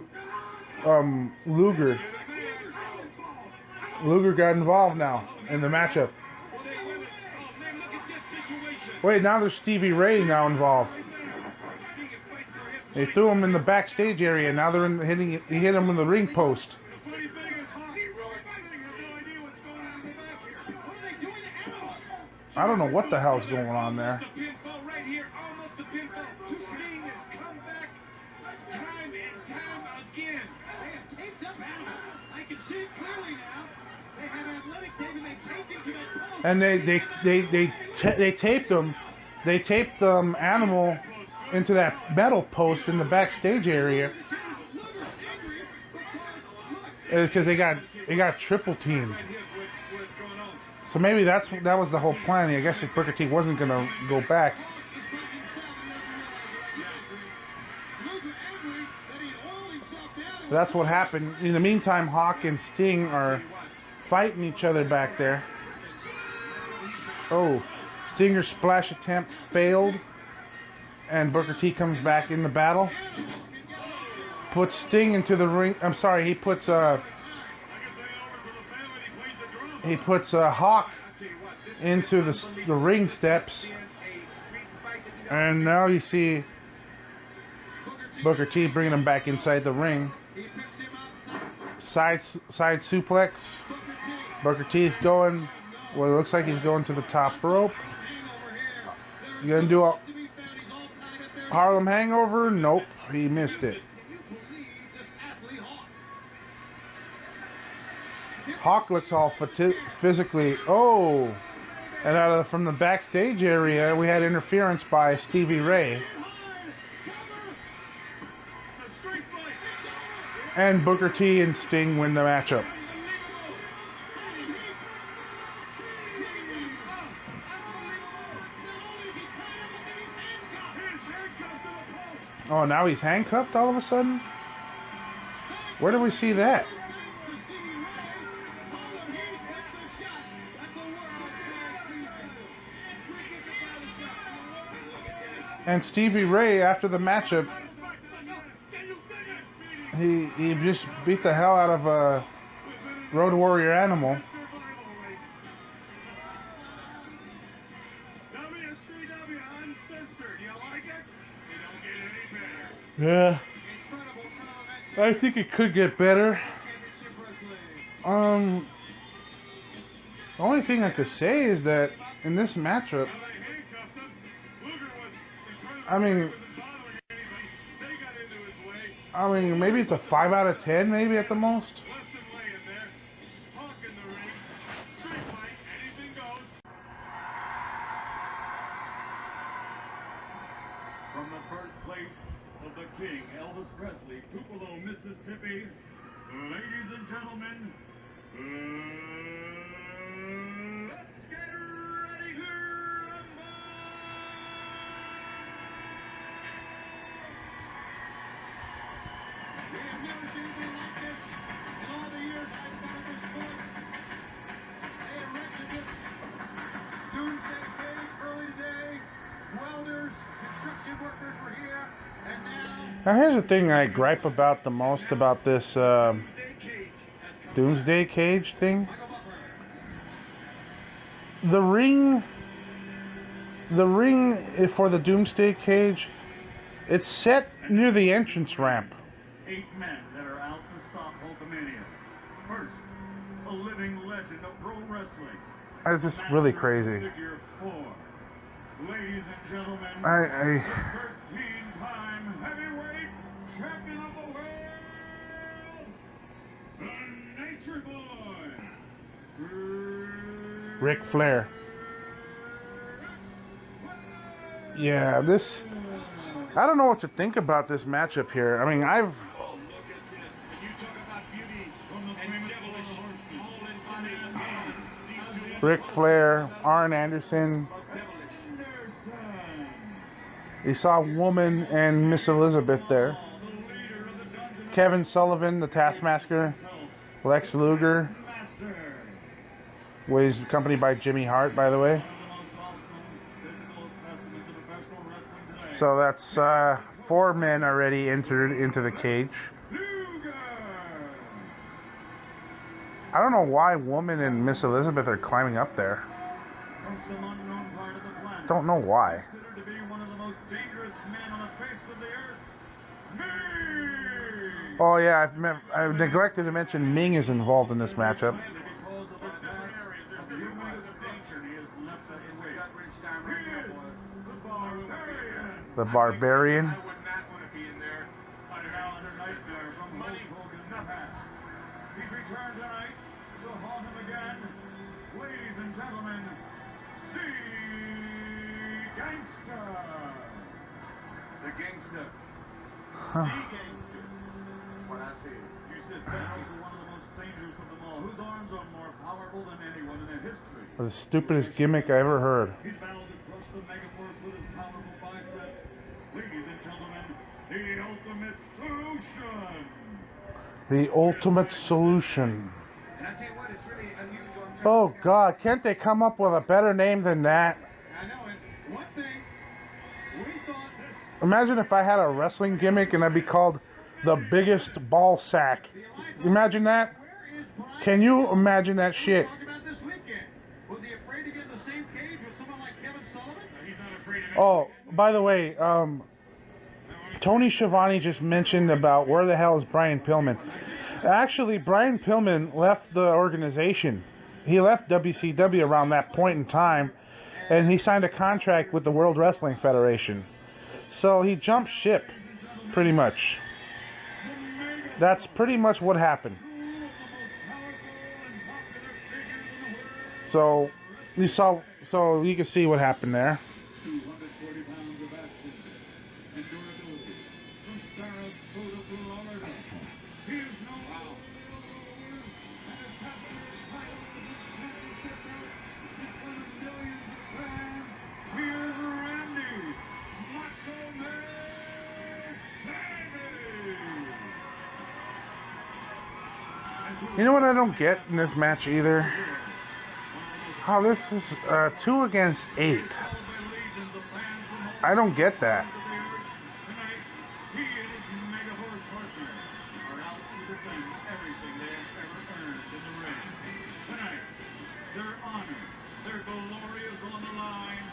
Luger. Luger got involved now in the matchup. Wait, now there's Stevie Ray now involved. They threw him in the backstage area. Now they're he hit him in the ring post. I don't know what the hell's going on there. And they taped him. They taped Animal into that metal post in the backstage area because they got triple teamed. So maybe that was the whole plan. I guess if Booker T wasn't gonna go back. That's what happened. In the meantime, Hawk and Sting are fighting each other back there. Oh, Stinger's splash attempt failed, and Booker T comes back in the battle. Puts Sting into the ring. I'm sorry, he puts Hawk into the ring steps, and now you see Booker T bringing him back inside the ring. Side suplex. Booker T's going. Well, it looks like he's going to the top rope. You gonna do a Harlem Hangover? Nope, he missed it. Hawk looks all physically. Oh, and from the backstage area, we had interference by Stevie Ray. And Booker T and Sting win the matchup. Oh, now he's handcuffed all of a sudden? Where do we see that? And Stevie Ray, after the matchup, he just beat the hell out of a Road Warrior Animal. WCW Uncensored. You like it? You don't get any better. Yeah. I think it could get better. The only thing I could say is that in this matchup, I mean, maybe it's a 5 out of 10, maybe at the most. From the birthplace of the King, Elvis Presley, Tupelo, Mississippi, ladies and gentlemen, let's get ready to rumble! We have never seen anything like this in all the years I've been in this sport. They erected this doomsday cage early today. Welders, construction workers were here, and Now here's the thing I gripe about the most about this Doomsday Cage thing. The ring for the Doomsday Cage, it's set near the entrance ramp. 8 men that are out to stop Hulkamania. First, a living legend of pro wrestling. That's just really crazy. Figure 4. Ladies and gentlemen, I the 13-time heavyweight champion of the world, the Nature Boy, Ric Flair. Yeah, this... I don't know what to think about this matchup here. I mean, Oh, look at this. And you talk about beauty from the famous devilish all in one man. Ric Flair, Arn Anderson. You saw a woman and Miss Elizabeth there. Kevin Sullivan, the Taskmaster. Lex Luger. Was accompanied by Jimmy Hart, by the way. So that's 4 men already entered into the cage. I don't know why woman and Miss Elizabeth are climbing up there. Don't know why. Oh yeah, I've neglected to mention Ming is involved in this matchup. The Barbarian. I would not want to be in there. Another nightmare from Money Hogan in the past. He's returned tonight to haunt him again. Ladies and gentlemen, see Gangster. The Gangster. Huh. The Gangster. What I see. You said Thanos is one of the most dangerous of them all. Whose arms are more powerful than anyone in their history? The stupidest gimmick I ever heard. He's vowed to crush the Megaforce with his powerful biceps. Ladies and gentlemen, the ultimate solution. The ultimate solution. And I tell you what, it's really unusual. Oh God, can't they come up with a better name than that? I know it. One thing, we thought this. Imagine if I had a wrestling gimmick and I'd be called the biggest ball sack. Imagine that? Where is Brian? Can you imagine that shit? Talk about this weekend. Was he afraid to get in the same cage with someone like Kevin Sullivan? No, he's not afraid of Oh, by the way, Tony Schiavone just mentioned about where the hell is Brian Pillman. Actually, Brian Pillman left the organization. He left WCW around that point in time, and he signed a contract with the World Wrestling Federation. So he jumped ship, pretty much. That's pretty much what happened. So you can see what happened there. 240 pounds of action and durability from Sarasota, Florida. He is no out. And his captain title championship bout in front of millions of fans. Here's Randy Macho Man Savage. You know what I don't get in this match either? How this is 2 against 8. I don't get that. Tonight, he and his Megaforce partner are out to defend everything they have ever earned in the ring. Tonight, their honor, their glory is on the line.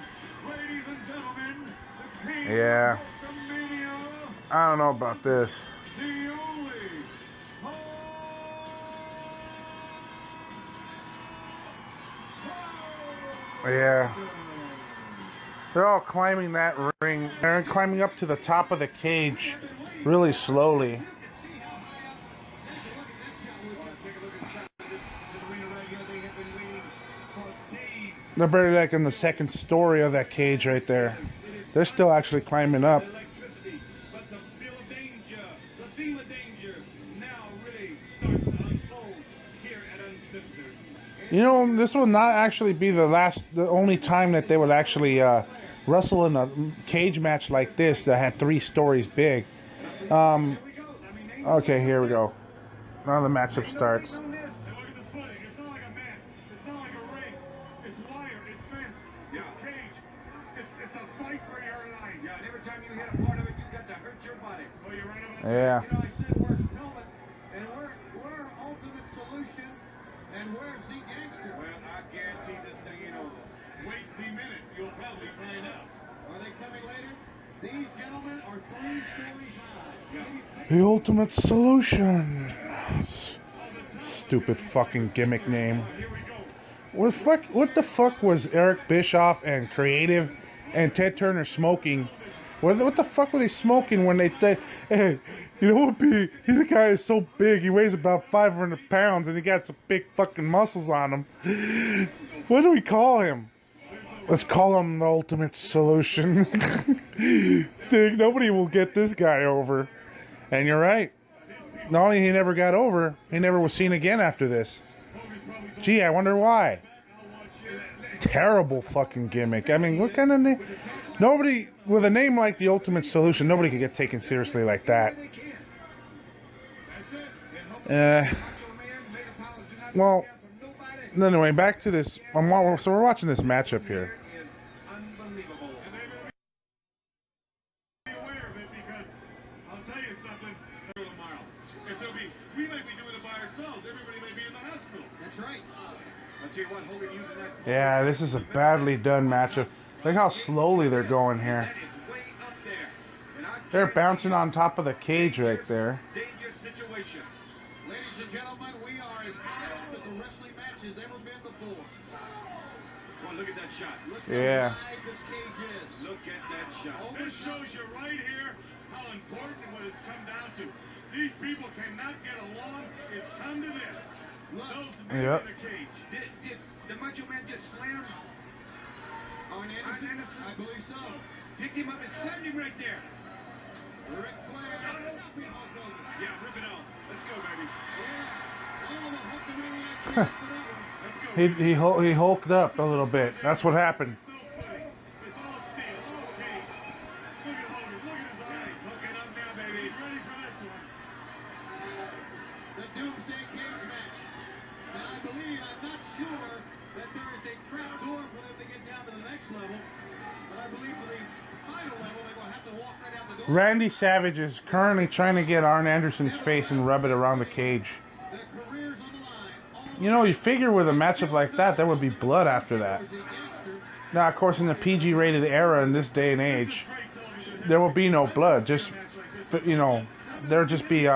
Ladies and gentlemen, the King Yeah. of Hulkamania, I don't know about this. the only Hulk Yeah. They're all climbing that ring. They're climbing up to the top of the cage really slowly. They're barely like in the second story of that cage right there. They're still actually climbing up. But the feel of danger, the theme of danger now really starts to unfold here at Uncensored. You know, this will not actually be the only time that they would actually wrestle in a cage match like this that had 3 stories big. Okay, here we go. Now the matchup starts. And look at the footing. It's not like a mat. It's not like a ring. It's wire. It's fence. It's cage. It's a fight for your life. Yeah, and every time you hit a part of it, you got to hurt your body. Oh, you're right about that. Yeah. You know, I said where's Pelmet, and we're Ultimate Solution, and where's the Gangster? Well, I guarantee this thing ain't over. Wait the minute. You'll probably find out. Are they coming later? These gentlemen are 3 stories high. Yeah. The Ultimate Solution. Stupid fucking gimmick name. What the fuck was Eric Bischoff and Creative and Ted Turner smoking? What the fuck were they smoking when they said, hey, you know what, the guy is so big, he weighs about 500 pounds and he got some big fucking muscles on him. What do we call him? Let's call him the Ultimate Solution. Nobody will get this guy over. And you're right. Not only he never got over, he never was seen again after this. Gee, I wonder why. Terrible fucking gimmick. I mean, what kind of name? Nobody, with a name like the Ultimate Solution, nobody could get taken seriously like that. Well, anyway, back to this. So we're watching this matchup here. We might be doing it by ourselves. Everybody may be in the hospital. That's right. I'll tell you what, Hogan using that. Yeah, this is a badly done matchup. Look how slowly they're going here. That is way up there. And They're bouncing on top of the cage right there. dangerous situation. Ladies and gentlemen, we are as high up as a wrestling match has ever been before. Well, look at that shot. Look Yeah. how wide this cage is. Look at that shot. This shows you right here how important what it's come down to. These people cannot get along. It's come to this. Those men Yep. in the cage. Did the Macho Man just slam Arn Anderson? I believe so. Picked him up and slammed him right there. Ric Flair. Yeah, rip it off. Let's go, baby. Yeah. Oh, we'll hope the maniacs for that one. Let's go. He hulked up a little bit. That's what happened. It's all steel. Okay. Look at Hogan. Look at his eyes. Hooking up now, baby. Ready for this one. The Doomsday Cage match. And I believe, I'm not sure that there is a trap door for them to get down to the next level. But I believe for the final level, they're going to have to walk right out the door. Randy Savage is currently trying to get Arn Anderson's face and rub it around the cage. Their careers on the line. All You know, you figure with a matchup like that, there would be blood after that. as a gangster. Now, of course, in the PG-rated era in this day and age, there will be no blood. Just, you know, there'll just be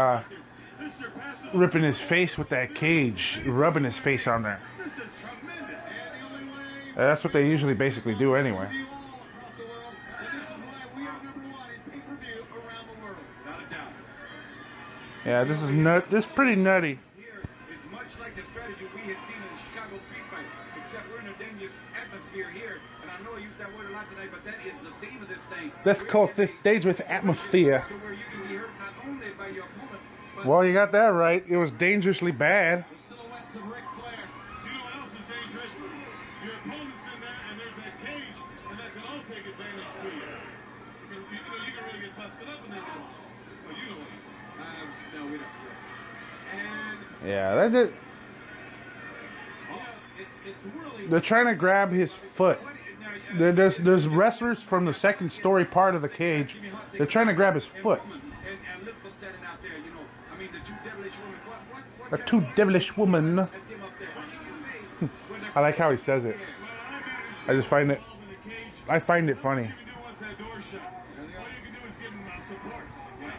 ripping his face with that cage, rubbing his face on there. This is tremendous. And the only way That's what they usually basically do anyway. you all across the world, and this is why we are #1 in pay-per-view around the world. Not a doubt. Yeah, this is This is pretty nutty. Here is much like the strategy we had seen in the Chicago street fight, except we're in a dangerous atmosphere here. And I know I used that word a lot tonight, but that is the theme of this thing. Let's call this stage with atmosphere. To where you can be hurt not only by your opponent, but Well, you got that right. It was dangerously bad. the silhouettes of Ric Flair. You know what else is dangerous? Your opponent's in there, and there's that cage, and that can all take advantage to you. Because you can really get busted up in that one. Well, you know what? No, we don't. And Yeah, that's it. it's really. They're trying to grab his foot. There's wrestlers from the second story part of the cage. They're trying to grab his foot. And Liz was standing out there, you know. I mean, the two devilish women. What A two devilish woman. That's him up there. What did you say? I like how he says it. I just find it. I find it funny. You can do once that door shut. All you can do is give them support.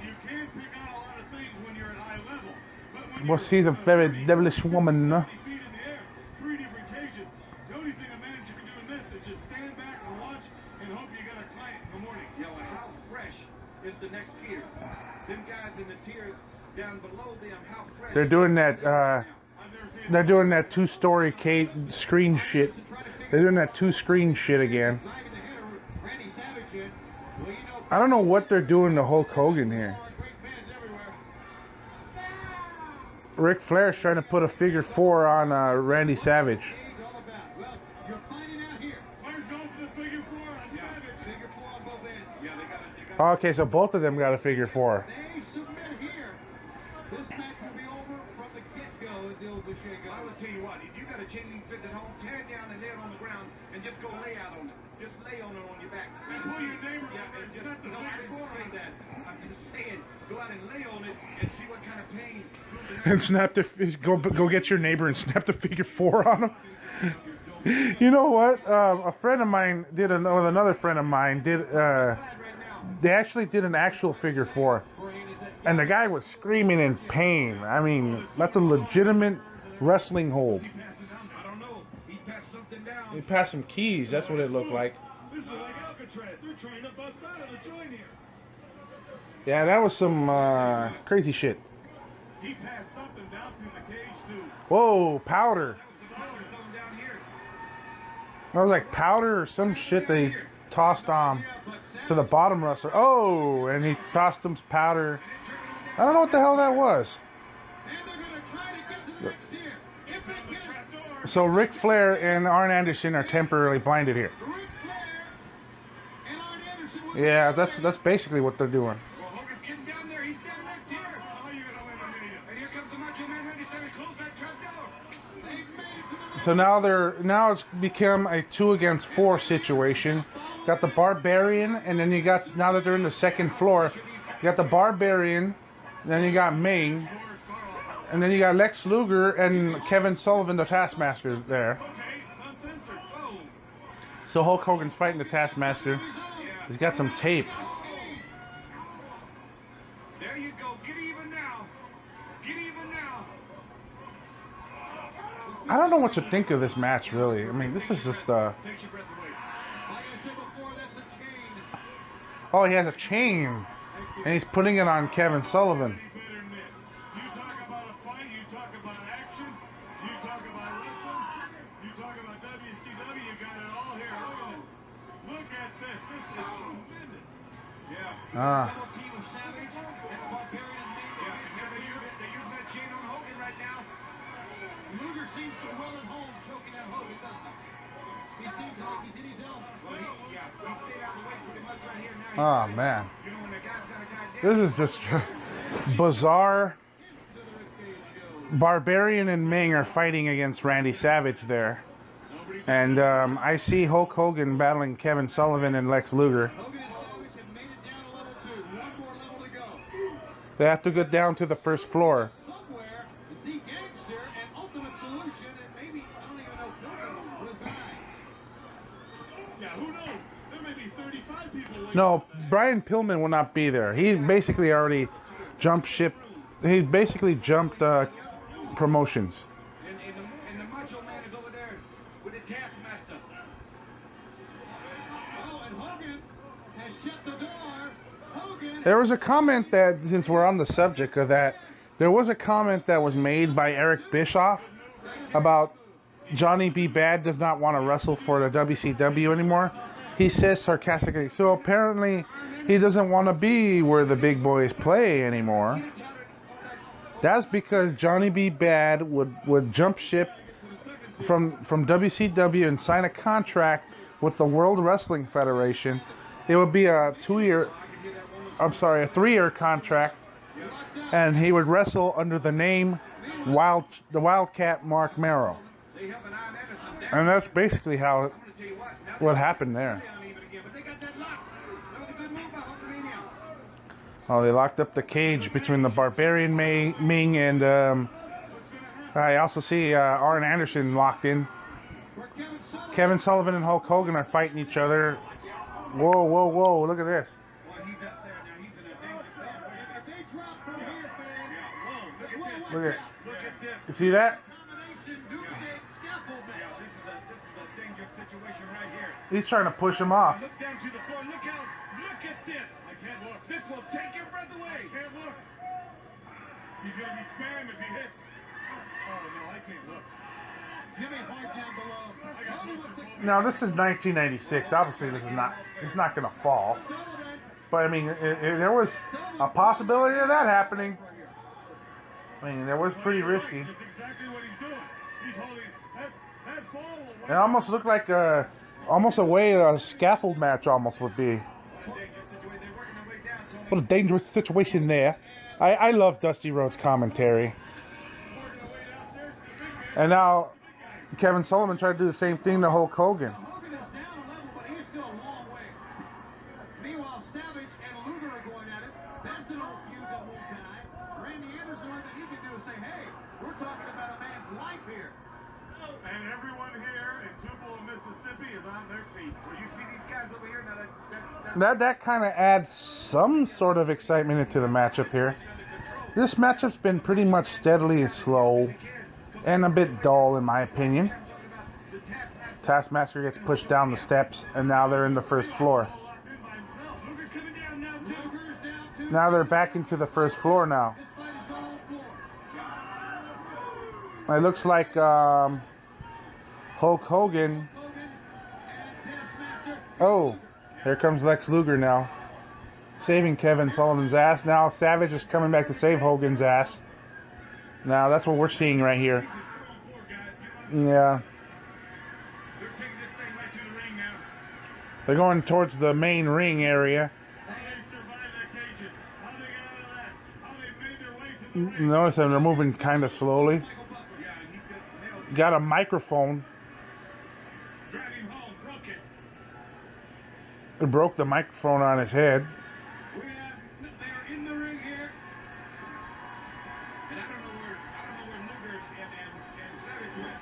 You can't pick out a lot of things when you're at eye level. But when Well, she's a very devilish woman. 50 feet in the air, 3 different cages. The only thing a manager can do in this Them guys in the tiers down below them, how fresh. They're doing that. They're doing that two-story screen shit. They're doing that two-screen shit again. I don't know what they're doing to Hulk Hogan here. Ric Flair's trying to put a figure 4 on Randy Savage. Okay, so both of them got a figure 4. This match will be over from the get-go, as the old cliche goes. I will tell you what, if you got a chain fit at home, tear it down and lay it on the ground, and just go lay out on it. Just lay on it on your back. And pull your neighbor over and just, no, I didn't say that. I'm just saying, go out and lay on it and see what kind of pain. And snap the, go get your neighbor and snap the figure 4 on him. You know what? A friend of mine did, with another friend of mine did, they actually did an actual figure 4. And the guy was screaming in pain. I mean, that's a legitimate wrestling hold. He passed some keys. That's what it looked like. This is like Alcatraz. They're trying to bust out of the joint here. Yeah, that was some crazy shit. He passed something down through the cage too. Whoa, powder. That was like powder or some shit they tossed on to the bottom wrestler. Oh, and he tossed him powder. I don't know what the hell that was. So Ric Flair and Arn Anderson are temporarily blinded here. Yeah, that's basically what they're doing. So now it's become a 2 against 4 situation. Got the Barbarian, and then you got, now that they're in the second floor, you got the Barbarian, then you got Ming, and then you got Lex Luger and Kevin Sullivan, the Taskmaster, there. So Hulk Hogan's fighting the Taskmaster. He's got some tape. There you go. Get even now. Get even now. I don't know what to think of this match, really. I mean, this is just Takes your breath away. Like I said before, that's a chain. Oh, he has a chain, and he's putting it on Kevin Sullivan. You talk about a fight, you talk about action, you talk about wrestling, you talk about WCW, you got it all here. Look at this. This is tremendous. Yeah. Double team of Savage. That's Barbarian and Ming. Yeah, they use that chain on Hogan right now. Luger seems so well at home choking at Hogan, doesn't he? He seems like he's in his element. Well, yeah, he stayed out of the way pretty much right here now. Oh, man. You know, when the guy's got a guy down. This is just bizarre. Barbarian and Ming are fighting against Randy Savage there. And I see Hulk Hogan battling Kevin Sullivan and Lex Luger. Hogan and Savage have made it down to level 2. One more level to go. They have to go down to the first floor. Somewhere, the Z-Gangster and Ultimate Solution, and maybe, I don't even know, Hogan resides. Yeah, who knows? There may be 35 people waiting. No, Brian Pillman will not be there. He basically already jumped ship. He basically jumped promotions. And the Macho Man is over there with the Taskmaster. Oh, and Hogan has shut the door. Hogan. There was a comment that, since we're on the subject of that, there was a comment that was made by Eric Bischoff about Johnny B. Bad does not want to wrestle for the WCW anymore. He says sarcastically, so apparently he doesn't want to be where the big boys play anymore. That's because Johnny B. Bad would jump ship from WCW and sign a contract with the World Wrestling Federation. It would be a 3-year contract, and he would wrestle under the name the Wildcat Mark Merrow. And that's basically what happened there. Oh, they locked up the cage between the Barbarian Ming and I also see Arn Anderson locked in. Kevin Sullivan and Hulk Hogan are fighting each other. Whoa, whoa, whoa, look at this. Look at it. You see that? He's trying to push him off. Look down to the floor. Look at this. I can't look. This this will take your breath away. Can't look. He's going to be spammed if he hits. Oh, no, I can't look. Jimmy Hart down below. Now this is 1996. Obviously, this is not. It's not going to fall. But I mean, there was a possibility of that happening. I mean, that was pretty risky. That's exactly what he's doing. He's holding that fall. It almost looked like almost a way a scaffold match almost would be. What a dangerous situation there. I love Dusty Rhodes' commentary. And now Kevin Sullivan tried to do the same thing to Hulk Hogan. Hogan is down a level, but he's still a long way. Meanwhile, Savage and Luger are going at it. That's an old feud that won't die. Randy Anderson, one thing he can do is say, hey, we're talking about a man's life here. And everyone here in Tupelo, Mississippi is on their feet. Well, you see these guys over here now, That kind of adds some sort of excitement into the matchup here. This matchup's been pretty much steadily slow and a bit dull in my opinion. Taskmaster gets pushed down the steps and now they're in the first floor. Now they're back into the first floor now. It looks like Hulk Hogan. Oh, here comes Lex Luger now. Saving Kevin Sullivan's ass. Now Savage is coming back to save Hogan's ass. Now that's what we're seeing right here. Yeah. They're going towards the main ring area. Notice that they're moving kind of slowly. Got a microphone. It broke the microphone on his head. They're in the ring here. And I don't know where Luger and Savage went.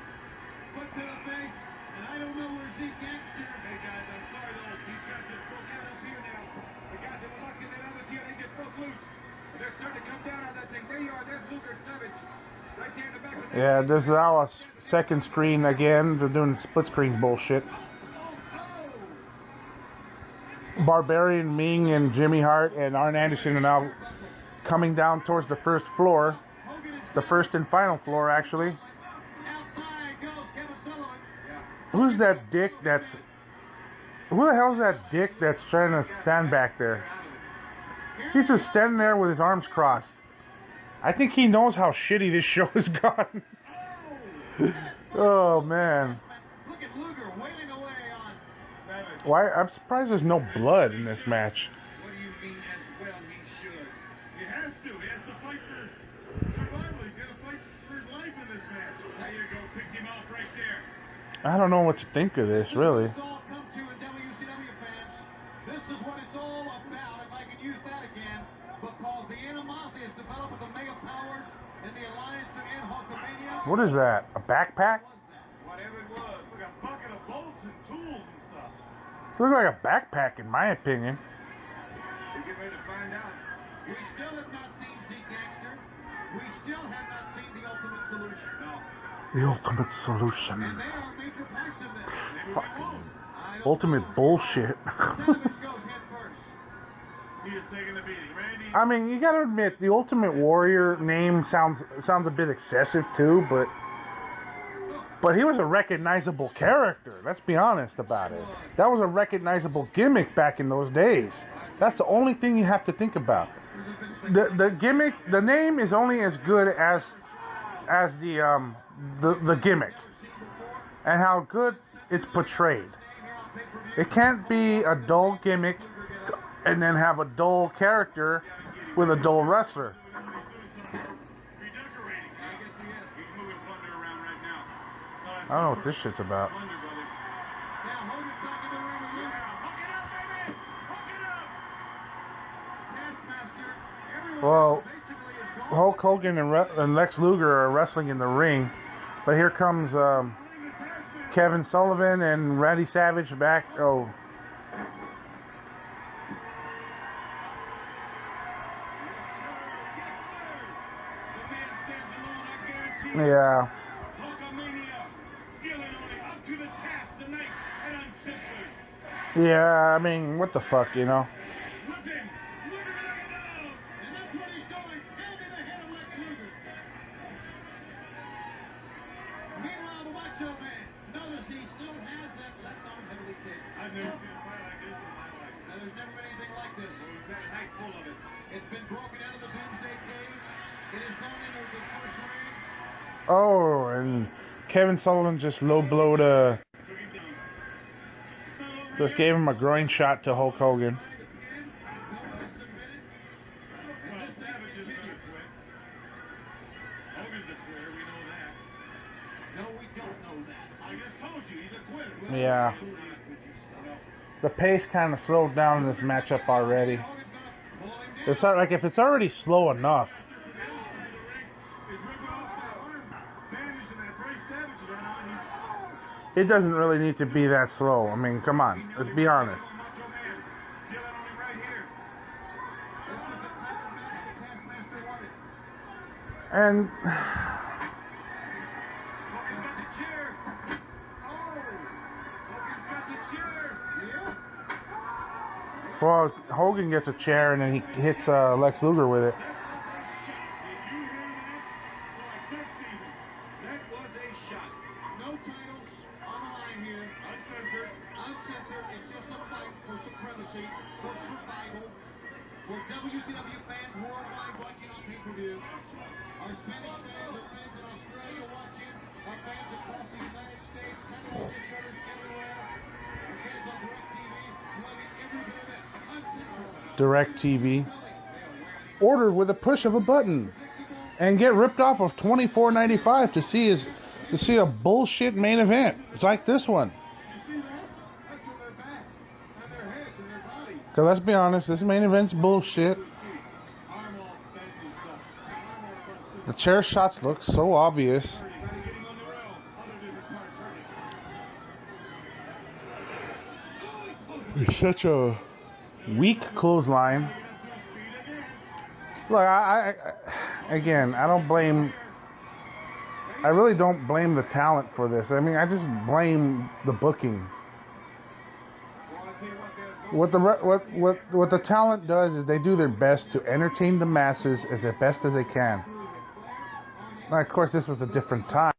Foot to the face, and I don't know where Zeke Gangster. Hey guys, I'm sorry though. These guys just broke out up here now. The guys that were locking it on the tier, they just broke loose. They're starting to come down on that thing. There you are. There's Luger and Savage. Right there in the back of the Yeah, there's now a second screen again. They're doing split screen bullshit. Barbarian, Ming, and Jimmy Hart and Arn Anderson are now coming down towards the first floor. The first and final floor, actually. outside goes Kevin Sullivan. Who's that dick that's... Who the hell's that dick that's trying to stand back there? He's just standing there with his arms crossed. I think he knows how shitty this show has gotten. Oh, man. Look at Luger wailing away on Savage. Why? I'm surprised there's no blood in this match. What do you mean as well he should? He has to. He has to fight for survival. He's going to fight for his life in this match. There you go. Picked him off right there. I don't know what to think of this, really. It's all come to in WCW fans. This is what it's all about, if I can use that again, because the animosity has developed with the Mega Powers and the Alliance to end Hulkamania. What is that? A backpack? Whatever it was. Look, a bucket of bolts and tools and stuff. Looks like a backpack, in my opinion. We get ready to find out. We still have not seen Zeke Gangster. We still have not seen the Ultimate Solution. No. The ultimate solution. And they are major parts of this. Maybe we Fucking won't. I don't ultimate know. bullshit. Savage goes head first. He is taking the beating. Randy. I mean, you gotta admit, the Ultimate Warrior name sounds a bit excessive too, but he was a recognizable character. Let's be honest about it. That was a recognizable gimmick back in those days. That's the only thing you have to think about. The gimmick, the name is only as good as the gimmick and how good it's portrayed. It can't be a dull gimmick and then have a dull character with a dull wrestler. Redecorating. I guess he is. He's moving Thunder around right now. I don't know what this shit's about. Thunder, brother. Now Hogan's back in the ring with Luger. Hook it up, baby! Hook it up! Taskmaster. Everyone Well, basically is gone. Hulk Hogan and Lex Luger are wrestling in the ring, but here comes Kevin Sullivan and Randy Savage back. Oh, yeah. Hulkamania. Feeling only up to the task tonight at Uncensored. Yeah, I mean, what the fuck, you know? Look in. Look at Oh, and Kevin Sullivan just low-blowed just gave him a groin shot to Hulk Hogan. Yeah. The pace kind of slowed down in this matchup already. It's not like if it's already slow enough. It doesn't really need to be that slow. I mean, come on. Let's be honest. And well, Hogan gets a chair and then he hits Lex Luger with it. That was a shot. No titles on the line here. Uncensored. Uncensored. It's just a fight for supremacy, for survival, for WCW fans worldwide watching on pay-per-view. Our Spanish fans, our fans in Australia watching, our fans across the United States, television shutters everywhere, our fans on DirecTV, loving every bit of this. Uncensored. DirecTV. Order with a push of a button. And get ripped off of $24.95 to see a bullshit main event. It's like this one. Cause let's be honest, this main event's bullshit. The chair shots look so obvious. It's such a weak clothesline. Look, again, I really don't blame the talent for this. I mean, I just blame the booking. What the talent does is they do their best to entertain the masses as best as they can. Now, of course, this was a different time.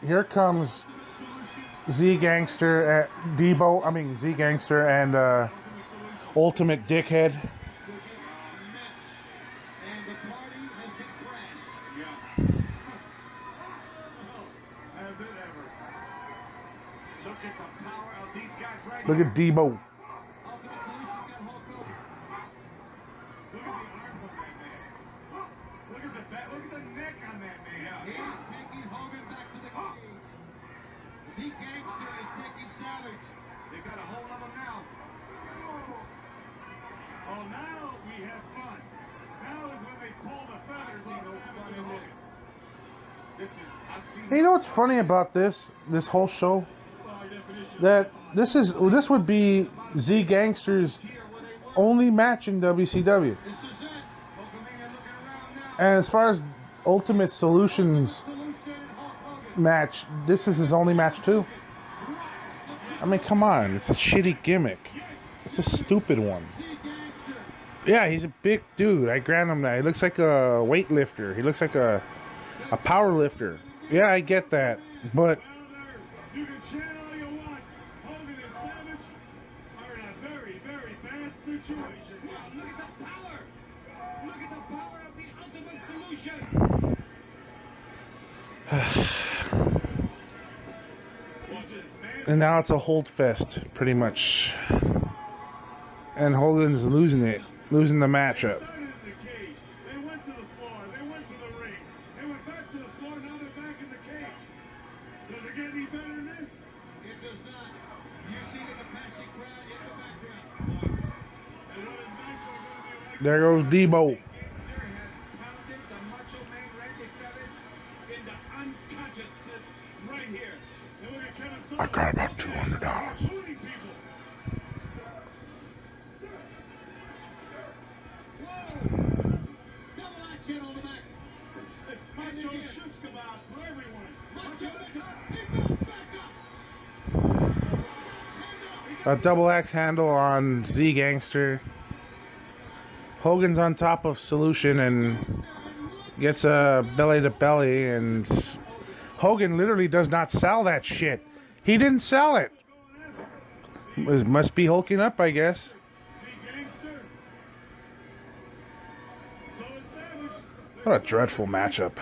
Here comes Z Gangster, Z Gangster and Ultimate Dickhead. Look at Debo. You know what's funny about this whole show? That this would be Z Gangster's only match in WCW. And as far as Ultimate Solutions match, this is his only match too. I mean, come on, it's a shitty gimmick. It's a stupid one. Yeah, he's a big dude. I grant him that. He looks like a weightlifter. He looks like a power lifter. Yeah, I get that, but you can chant all you want. Hogan and Savage are in a very, very bad situation. Look at the power. Look at the power of the Ultimate Solution. And now it's a hold fest, pretty much. And Hogan's losing the matchup. They went to the floor. They went to the ring. They went back to the floor. Now they're back in the cage. Does it get any better than this? It does not. You see the Apache crowd in the background. And what is Nitro going to do right There goes Debo. there? Has pounded the Macho Man Randy Savage into unconsciousness right here. And look at Kevin Sullivan. I got about $200. Booty people. Whoa! Double action on the back. It's Macho Shuskabout for everyone. Macho back up. A double axe handle on Z Gangster. Hogan's on top of Solution, and Gets a belly to belly, and Hogan literally does not sell that shit. He didn't sell it. It must be hulking up, I guess. What a dreadful matchup.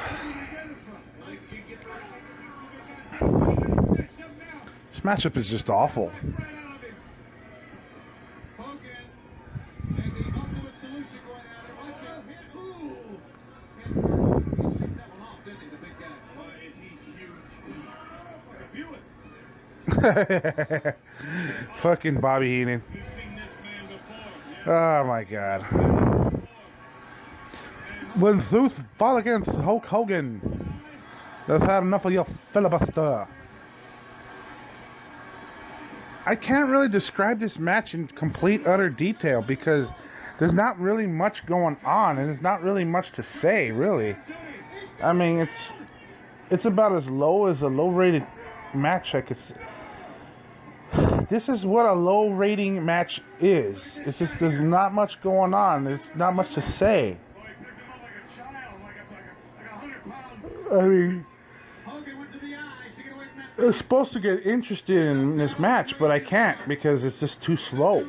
This matchup is just awful. Fucking Bobby Heenan. Oh my god. When Zeus fought against Hulk Hogan, they've had enough of your filibuster. I can't really describe this match in complete utter detail because there's not really much going on and there's not really much to say, really. I mean, it's about as low as a low-rated match I could. This is what a low-rating match is. It's just there's not much going on. There's not much to say. I mean, I was supposed to get interested in this match, but I can't because it's just too slow.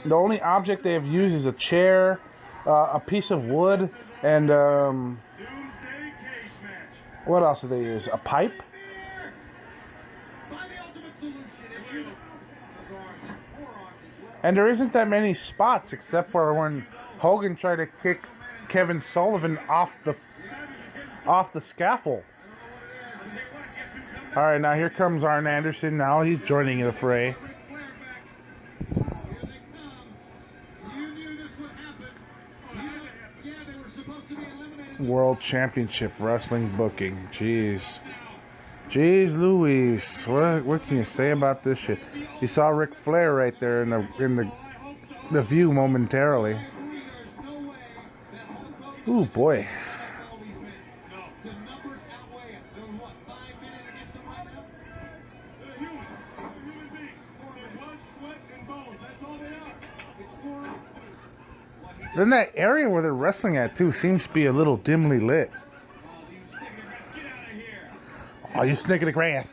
The only object they have used is a chair, a piece of wood, and what else did they use? A pipe? And there isn't that many spots except for when Hogan tried to kick Kevin Sullivan off the scaffold. Alright, now here comes Arn Anderson. Now he's joining the fray. World Championship Wrestling booking. Jeez Louise. What can you say about this shit? You saw Ric Flair right there in the view momentarily. Ooh boy. Then that area where they're wrestling at too seems to be a little dimly lit. Oh, you snake in the grass.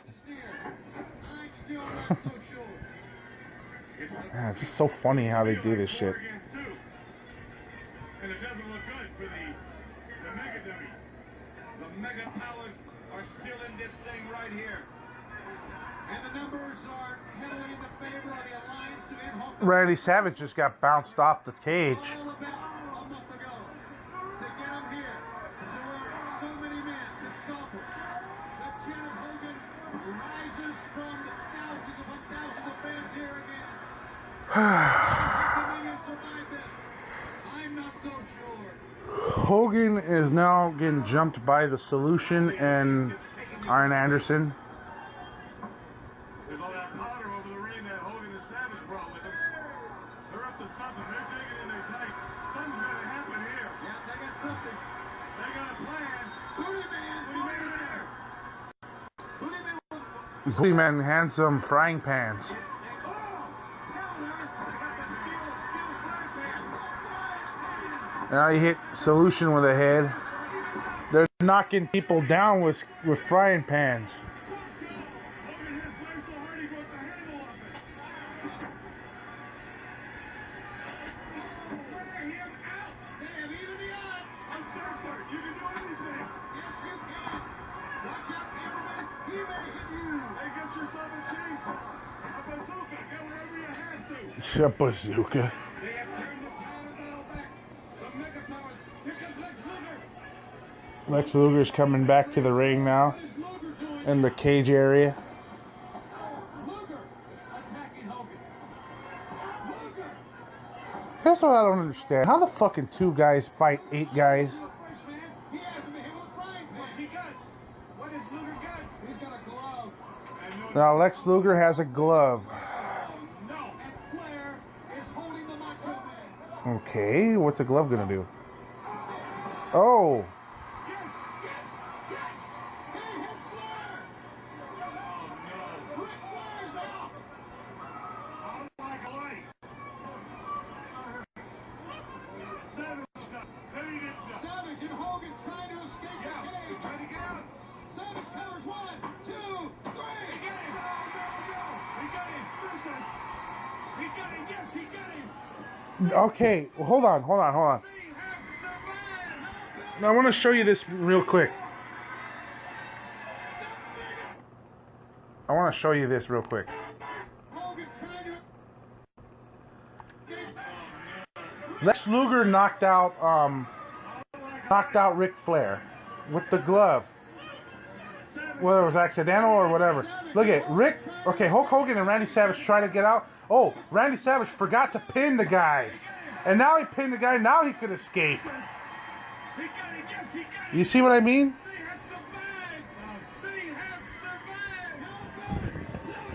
Yeah, it's just so funny how they do this shit. And it doesn't look good for the Mega Dummies. The Mega Powers are still in this thing right here. And the numbers are heavily in the favor of the Alliance to end Hulk. Randy Savage just got bounced off the cage. All about a month ago. To get him here. To where so many men can stop him. The chant of Hogan rises from the thousands upon thousands of fans here again. Survive this. I'm not so sure. Hogan is now getting jumped by the Solution and Arn Anderson. There's all that powder over the ring that Hogan and Savage brought with them. They're up to something. They're digging in their tight. Something's going to happen here. Yeah, they got something. They got a plan. Booty Man there. Booty Man hands some frying pans. Now he hit Solution with a head. They're knocking people down with frying pans. It's a bazooka. Lex Luger's coming back to the ring now in the cage area. Here's what I don't understand. How the fucking 2 guys fight 8 guys? Now Lex Luger has a glove. Okay, what's the glove gonna do? Oh! Okay, well, hold on. Now, I want to show you this real quick. Lex Luger knocked out Ric Flair with the glove. Whether it was accidental or whatever. Look at Rick. Okay, Hulk Hogan and Randy Savage try to get out. Oh, Randy Savage forgot to pin the guy. And now he pinned the guy. Now he could escape. You see what I mean?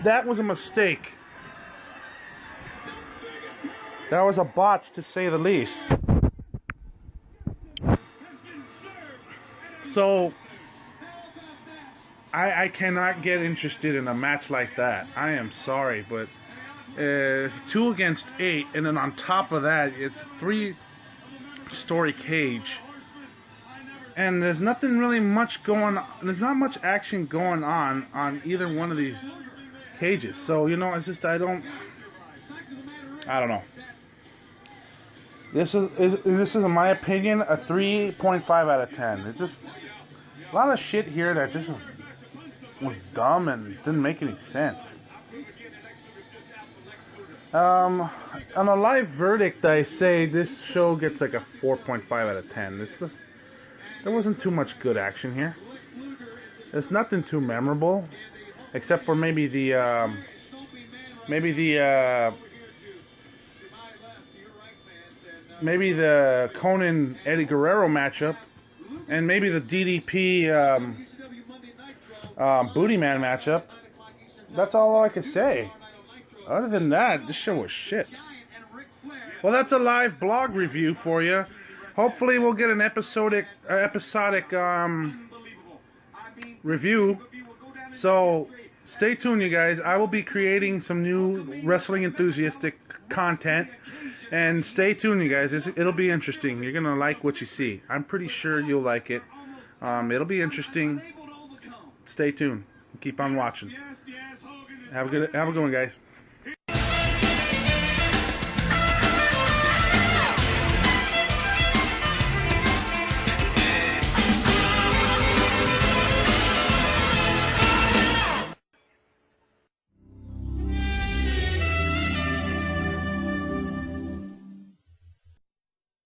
That was a mistake. That was a botch, to say the least. So, I cannot get interested in a match like that. I am sorry, but 2 against 8, and then on top of that, it's 3-story cage. And there's nothing really much going on. There's not much action going on either one of these cages. So, you know, it's just, I don't know. This is, in my opinion, a 3.5 out of 10. It's just a lot of shit here that just was dumb and didn't make any sense. On a live verdict, I say this show gets like a 4.5 out of 10. There wasn't too much good action here. There's nothing too memorable, except for maybe the Conan Eddie Guerrero matchup, and maybe the DDP Booty Man matchup. That's all I can say. Other than that, this show was shit. Well, that's a live blog review for you. Hopefully we'll get an episodic review. So stay tuned, you guys. I will be creating some new wrestling enthusiastic content. And stay tuned, you guys. It'll be interesting. You're going to like what you see. I'm pretty sure you'll like it. It'll be interesting. Stay tuned. Keep on watching. Have a good one, guys.